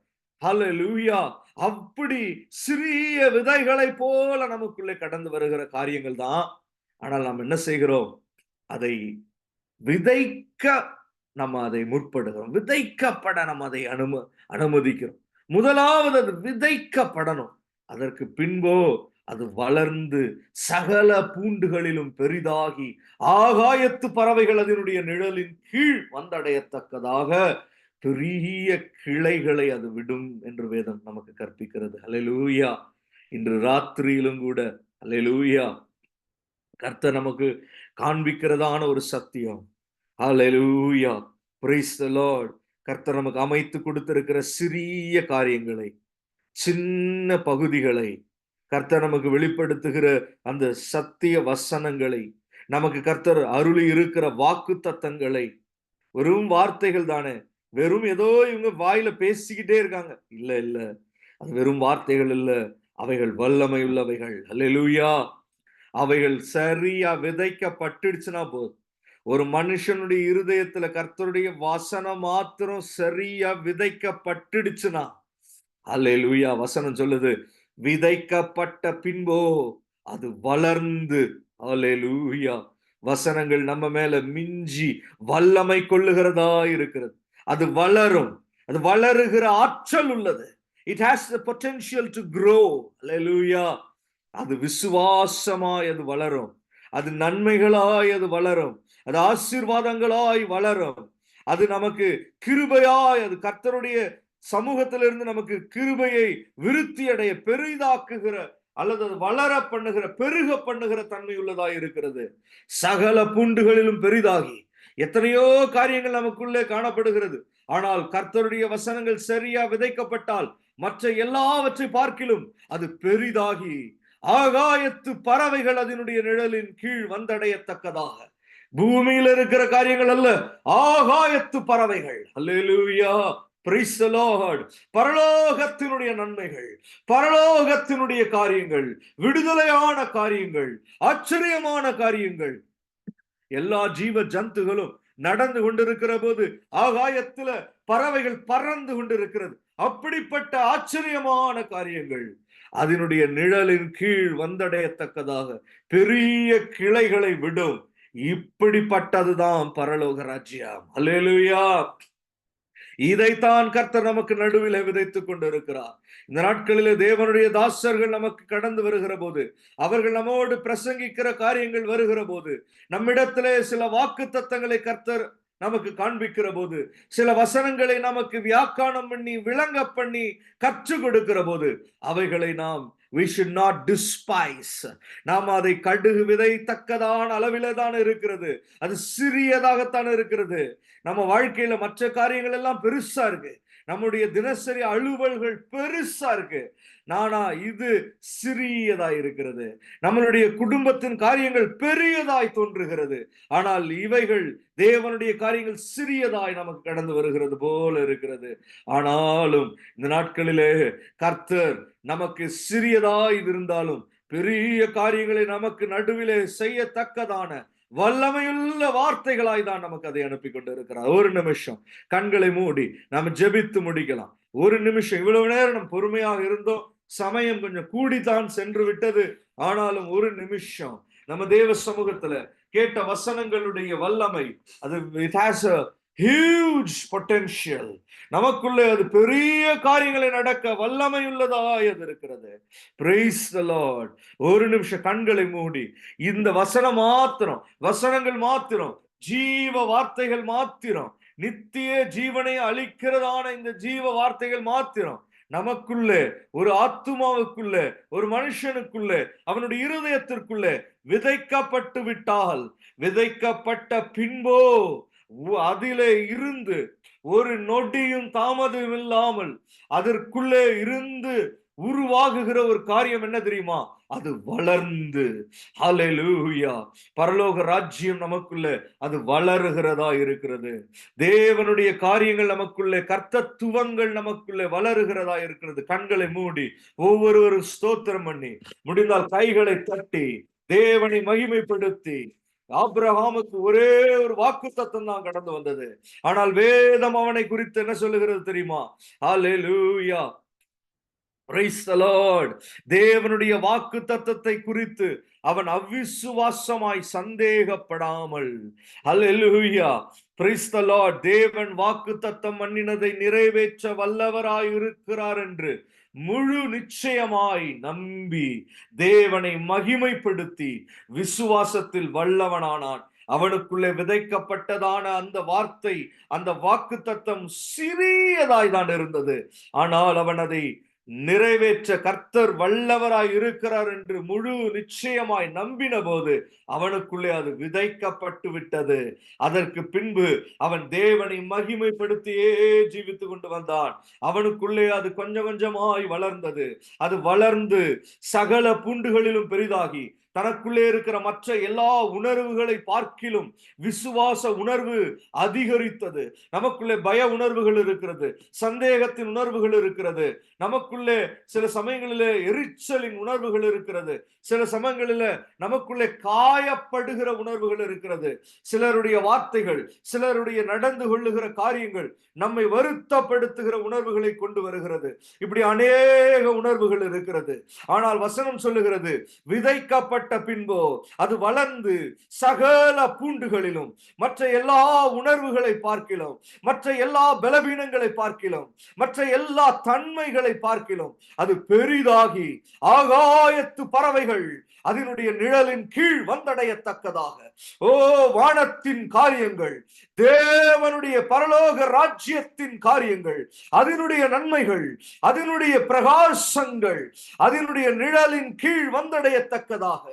ஹல்லேலூயா. அப்படி சிறிய விதைகளை போல நமக்குள்ளே கடந்து வருகிற காரியங்கள் தான். ஆனால் நாம் என்ன செய்கிறோம்? அதை விதைக்க நம்ம அதை முற்படுகிறோம். விதைக்கப்பட நம்ம அதை அனுமதிக்கிறோம். முதலாவது அது விதைக்கப்படணும். அதற்கு பின்போ அது வளர்ந்து சகல பூண்டுகளிலும் பெரிதாகி ஆகாயத்து பறவைகள் அதனுடைய நிழலின் கீழ் வந்தடையத்தக்கதாக பெரிய கிளைகளை அது விடும் என்று வேதம் நமக்கு கற்பிக்கிறது. அல்லேலூயா. இன்று ராத்திரியிலும் கூட அல்லேலூயா கர்த்தர் நமக்கு காண்பிக்கிறதான ஒரு சத்தியம். அல்லேலூயா. Praise the lord. கர்த்தர் நமக்கு அமைத்து கொடுத்திருக்கிற சிறிய காரியங்களை, சின்ன பகுதிகளை, கர்த்தர் நமக்கு வெளிப்படுத்துகிற அந்த சத்திய வசனங்களை நமக்கு கர்த்தர் அருளி இருக்கிற வாக்கு தத்தங்களை வெறும் வார்த்தைகள் தானே, வெறும் ஏதோ இவங்க வாயில பேசிக்கிட்டே இருக்காங்க. இல்ல இல்ல, அது வெறும் வார்த்தைகள் இல்ல, அவைகள் வல்லமை உள்ளவைகள். அல்லேலூயா. அவைகள் சரியா விதைக்கப்பட்டுடுச்சுன்னா போதும். ஒரு மனுஷனுடைய இருதயத்துல கர்த்தருடைய வசனம் மாத்திரம் சரியா விதைக்கப்பட்டுடுச்சுன்னா, அல்லேலூயா, வசனம் சொல்லுது, விதைக்கப்பட்ட பின்போ அது வளர்ந்து, அல்லேலூயா, வசனங்கள் நம்ம மேல மிஞ்சி வல்லமை கொள்ளுகிறதா இருக்கிறது. அது வளரும். அது வளருகிற ஆற்றல் உள்ளது. It has the potential to grow. Hallelujah. அது விசுவாசமாய் அது வளரும். அது நன்மைகளாய் அது வளரும். அது ஆசீர்வாதங்களாய் வளரும். அது நமக்கு கிருபையாய், அது கர்த்தருடைய சமூகத்திலிருந்து நமக்கு கிருபையை விருத்தி அடைய பெரிதாக்குகிற அல்லது அது வளர பண்ணுகிற பெருக பண்ணுகிற தன்மை உள்ளதாய் இருக்கிறது. சகல பூண்டுகளிலும் பெரிதாகி எத்தனையோ காரியங்கள் நமக்குள்ளே காணப்படுகிறது. ஆனால் கர்த்தருடைய வசனங்கள் சரியா விதைக்கப்பட்டால் மற்ற எல்லாவற்றை பார்க்கிலும் அது பெரிதாகி ஆகாயத்து பறவைகள் அதனுடைய நிழலின் கீழ் வந்தடையத்தக்கதாக, பூமியில் இருக்கிற காரியங்கள் அல்ல, ஆகாயத்து பறவைகள், அல்லேலூயா, பிரைஸ் தி லார்ட், பரலோகத்தினுடைய நன்மைகள், பரலோகத்தினுடைய காரியங்கள், விடுதலையான காரியங்கள், ஆச்சரியமான காரியங்கள், எல்லா ஜீவ ஜந்துகளும் நடந்து கொண்டிருக்கிற போது ஆகாயத்துல பறவைகள் பறந்து கொண்டிருக்கிறது. அப்படிப்பட்ட ஆச்சரியமான காரியங்கள் அதனுடைய நிழலின் கீழ் வந்தடையத்தக்கதாக பெரிய கிளைகளை விடும். இப்படிப்பட்டதுதான் பரலோக ராஜ்யம். அல்லேலூயா. இதைத்தான் கர்த்தர் நமக்கு நடுவில் விதைத்துக் கொண்டிருக்கிறார். இந்த நாட்களிலே தேவனுடைய தாசர்கள் நமக்கு கடந்து வருகிற போது, அவர்கள் நம்மோடு பிரசங்கிக்கிற காரியங்கள் வருகிற போது, நம்மிடத்திலே சில வாக்கு தத்தங்களை கர்த்தர் நமக்கு காண்பிக்கிற போது, சில வசனங்களை நமக்கு வியாக்கானம் பண்ணி விளங்க பண்ணி கற்றுக் கொடுக்கிற போது, அவைகளை நாம் we should not despise. நாம் அதை கடுகு விதைத்தக்கதான அளவிலே தான் இருக்கிறது. அது சிறியதாகத்தான் இருக்கிறது. நம்ம வாழ்க்கையில மற்ற காரியங்கள் எல்லாம் பெருசா இருக்கு. நம்முடைய தினசரி அலுவல்கள் பெருசா இருக்கு. நானா இது சிறியதாய் இருக்கிறது. நம்மளுடைய குடும்பத்தின் காரியங்கள் பெரியதாய் தோன்றுகிறது. ஆனால் இவைகள் தேவனுடைய காரியங்கள் சிறியதாய் நமக்கு கடந்து வருகிறது போல இருக்கிறது. ஆனாலும் இந்த நாட்களிலே கர்த்தர் நமக்கு சிறியதாய் இருந்தாலும் பெரிய காரியங்களை நமக்கு நடுவிலே செய்யத்தக்கதான வல்லமையுள்ள வார்த்தைகளாய் தான் நமக்கு அதை அனுப்பி கொண்டு இருக்கிறார். ஒரு நிமிஷம் கண்களை மூடி நாம ஜெபித்து முடிக்கலாம். ஒரு நிமிஷம், இவ்வளவு நேரம் நம்ம பொறுமையாக இருந்தோம். சமயம் கொஞ்சம் கூடித்தான் சென்று விட்டது. ஆனாலும் ஒரு நிமிஷம் நம்ம தேவ சமூகத்துல கேட்ட வசனங்களுடைய வல்லமை, அது it has a huge potential. நமக்குள்ளே அது பெரிய காரியங்களை நடக்க வல்லமை உள்ளதாய் அது இருக்கிறது. Praise the Lord. ஒரு நிமிஷம் கண்களை மூடி இந்த வசனம் மாத்திரம், வசனங்கள் மாத்திரம், ஜீவ வார்த்தைகள் மாத்திரம், நித்திய ஜீவனை அளிக்கிறதான இந்த ஜீவ வார்த்தைகள் மாத்திரம் நமக்குள்ளே, ஒரு ஆத்துமாவுக்குள்ளே, ஒரு மனுஷனுக்குள்ளே, அவனுடைய இருதயத்திற்குள்ளே விதைக்கப்பட்டு விட்டால், விதைக்கப்பட்ட பின்போ அதிலே இருந்து ஒரு நொடியும் தாமதம் இல்லாமல் அதற்குள்ளே இருந்து உருவாகுகிற ஒரு காரியம் என்ன தெரியுமா? அது வளர்ந்து, ஹல்லேலூயா, பரலோக ராஜ்யம் நமக்குள்ளே அது வளருகிறதா இருக்கிறது. தேவனுடைய காரியங்கள் நமக்குள்ளே, கர்த்தத்துவங்கள் நமக்குள்ளே வளருகிறதா இருக்கிறது. கண்களை மூடி ஒவ்வொருவரும் ஸ்தோத்திரம் பண்ணி, முடிந்தால் கைகளை தட்டி தேவனை மகிமைப்படுத்தி, ஆபிரகாமுக்கு ஒரே ஒரு வாக்கு தத்தம் தான் கடந்து வந்தது. ஆனால் வேதம் அவனை குறித்து என்ன சொல்லுகிறது தெரியுமா? ஹல்லேலூயா, பிரைஸ் தி லார்ட். தேவனுடைய வாக்கு தத்தத்தை குறித்து அவன் அவிசுவாசமாய் சந்தேகப்படாமல், ஹல்லேலூயா, பிரைஸ் தி லார்ட், தேவன் வாக்கு தத்தம் பண்ணினதை நிறைவேற்ற வல்லவராய் இருக்கிறார் என்று முழு நிச்சயமாய் நம்பி தேவனை மகிமைப்படுத்தி விசுவாசத்தில் வல்லவனானான். அவனுக்குள்ளே விதைக்கப்பட்டதான அந்த வார்த்தை, அந்த வாக்கு தத்தம் சிறியதாய் தான் இருந்தது. ஆனால் அவன் அதை நிறைவேற்ற கர்த்தர் வல்லவராய் இருக்கிறார் என்று முழு நிச்சயமாய் நம்பின போது அவனுக்குள்ளே அது விதைக்கப்பட்டு விட்டது. அதற்கு பின்பு அவன் தேவனை மகிமைப்படுத்தியே ஜீவித்து கொண்டு வந்தான். அவனுக்குள்ளே அது கொஞ்சம் கொஞ்சமாய் வளர்ந்தது. அது வளர்ந்து சகல பூண்டுகளிலும் பெரிதாகி தனக்குள்ளே இருக்கிற மற்ற எல்லா உணர்வுகளை பார்க்கிலும் விசுவாச உணர்வு அதிகரித்தது. நமக்குள்ளே பய உணர்வுகள் இருக்கிறது, சந்தேகத்தின் உணர்வுகள் இருக்கிறது, நமக்குள்ளே சில சமயங்களிலே எரிச்சலின் உணர்வுகள் இருக்கிறது, சில சமயங்களிலே நமக்குள்ளே காயப்படுகிற உணர்வுகள் இருக்கிறது. சிலருடைய வார்த்தைகள், சிலருடைய நடந்து கொள்ளுகிற காரியங்கள் நம்மை வருத்தப்படுத்துகிற உணர்வுகளை கொண்டு வருகிறது. இப்படி அநேக உணர்வுகள் இருக்கிறது. ஆனால் வசனம் சொல்லுகிறது, விதைக்கப்பட்ட பின்போ அது வளர்ந்து சகல பூண்டுகளிலும் மற்ற எல்லா உணர்வுகளை பார்க்கிலும், மற்ற எல்லா பலவீனங்களை பார்க்கிலும், மற்ற எல்லா தன்மைகளை பார்க்கிலும் அது பெரிதாகி ஆகாயத்து பறவைகள் அதனுடைய நிழலின் கீழ் வந்தடையத்தக்கதாக, ஓ வானத்தின் காரியங்கள், தேவனுடைய பரலோக ராஜ்யத்தின் காரியங்கள், அதனுடைய நன்மைகள், அதனுடைய பிரகாசங்கள் அதனுடைய நிழலின் கீழ் வந்தடையத்தக்கதாக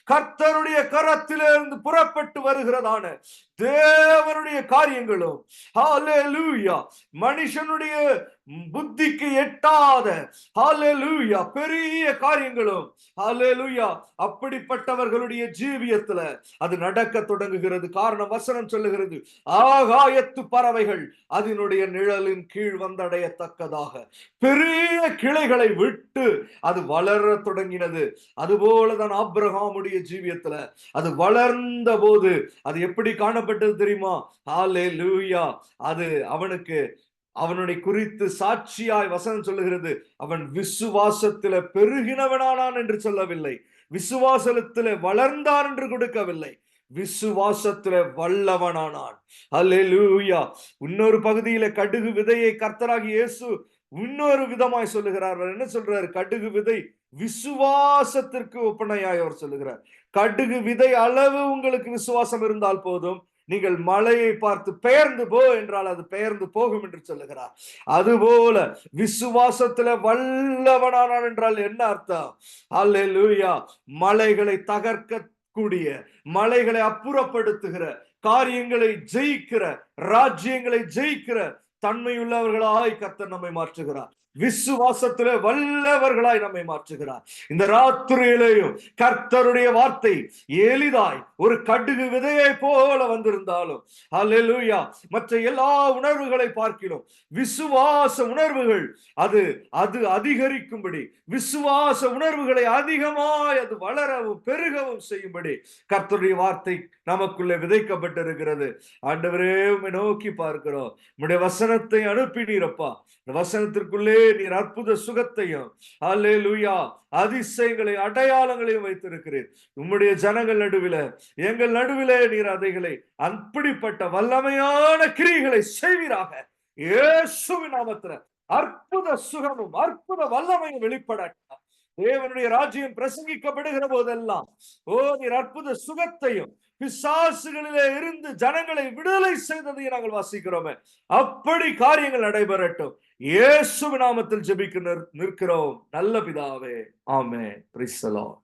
கர்த்தருடைய கரத்திலிருந்து புறப்பட்டு வருகிறதான தேவனுடைய காரியங்களும், ஹல்லேலூயா, மனுஷனுடைய புத்திக்கு எட்டாத, ஹல்லேலூயா, பெரிய காரியங்களும், ஹல்லேலூயா, அப்படிப்பட்டவர்களுடைய ஜீவியத்துல அது நடக்க தொடங்குகிறது. காரணம் வசனம் சொல்லுகிறது, ஆகாயத்து பறவைகள் அதனுடைய நிழலின் கீழ் வந்தடையத்தக்கதாக பெரிய கிளைகளை விட்டு அது வளர தொடங்கினது. அதுபோலதான் ஆபிரகாமுடைய ஜீவியத்துல அது வளர்ந்த போது அது எப்படி காணப்பட்டது தெரியுமா? ஹல்லேலூயா, அது அவனுடைய குறித்து சாட்சியாய் வசனம் சொல்லுகிறது, அவன் விசுவாசத்தில பெருகினவனானான் என்று சொல்லவில்லை, விசுவாசத்தில வளர்ந்தான் என்று கொடுக்கவில்லை, விசுவாசத்தில வல்லவனானான். ஹல்லேலூயா. இன்னொரு பகுதியில கடுகு விதையை கர்த்தராகிய இயேசு இன்னொரு விதமாய் சொல்லுகிறார். என்ன சொல்றாரு? கடுகு விதை விசுவாசத்திற்கு ஒப்பனையாய் அவர் சொல்லுகிறார். கடுகு விதை அளவு உங்களுக்கு விசுவாசம் இருந்தால் போதும், நீங்கள் மலையை பார்த்து பெயர்ந்து போ என்றால் அது பெயர்ந்து போகும் என்று சொல்லுகிறார். அதுபோல விசுவாசத்துல வல்லவனானான் என்றால் என்ன அர்த்தம்? ஹல்லேலூயா. மலைகளை தகர்க்க கூடிய, மலைகளை அப்புறப்படுத்துகிற, காரியங்களை ஜெயிக்கிற, ராஜ்யங்களை ஜெயிக்கிற தன்மையுள்ளவர்களாய் கர்த்தர் நம்மை மாற்றுகிறார். விசுவாசத்திலே வல்லவர்களாய் நம்மை மாற்றுகிறார். இந்த ராத்திரியிலேயும் கர்த்தருடைய வார்த்தை எளிதாய் ஒரு கடுகு விதையை போல வந்திருந்தாலும், ஹல்லேலூயா, மற்ற எல்லா உணர்வுகளை பார்க்கிறோம், விசுவாச உணர்வுகள் அது அதிகரிக்கும்படி, விசுவாச உணர்வுகளை அதிகமாய் அது வளரவும் பெருகவும் செய்யும்படி கர்த்தருடைய வார்த்தை நமக்குள்ளே விதைக்கப்பட்டிருக்கிறது. ஆண்டவரே, உம்மை நோக்கி பார்க்கிறோம். உம்முடைய வசனத்தை அனுப்பினீரப்பா. வசனத்திற்குள்ளே நீர் அற்புத சுகத்தையும், ஹல்லேலூயா, அதிசயங்களை அடையாளங்களையும் வைத்திருக்கிறீர். உம்முடைய ஜனங்கள் நடுவில, எங்கள் நடுவிலே நீர் அதைகளை அப்படிப்பட்ட வல்லமையான கிரியைகளை செய்வீராக. இயேசுவின் நாமத்தில அற்புத சுகமும் அற்புத வல்லமையும் வெளிப்படட்டும். தேவனுடைய ராஜ்யம் பிரசங்கிக்கப்படுகிற போதெல்லாம் நீர் அற்புத சுகத்தையும், பிசாசுகளிலே இருந்து ஜனங்களை விடுதலை செய்ததை நாங்கள் வாசிக்கிறோமே, அப்படி காரியங்கள் நடைபெறட்டும். இயேசுவின் நாமத்தில் ஜெபிக்க நிற்கிறோம் நல்ல பிதாவே. ஆமென். Praise the Lord.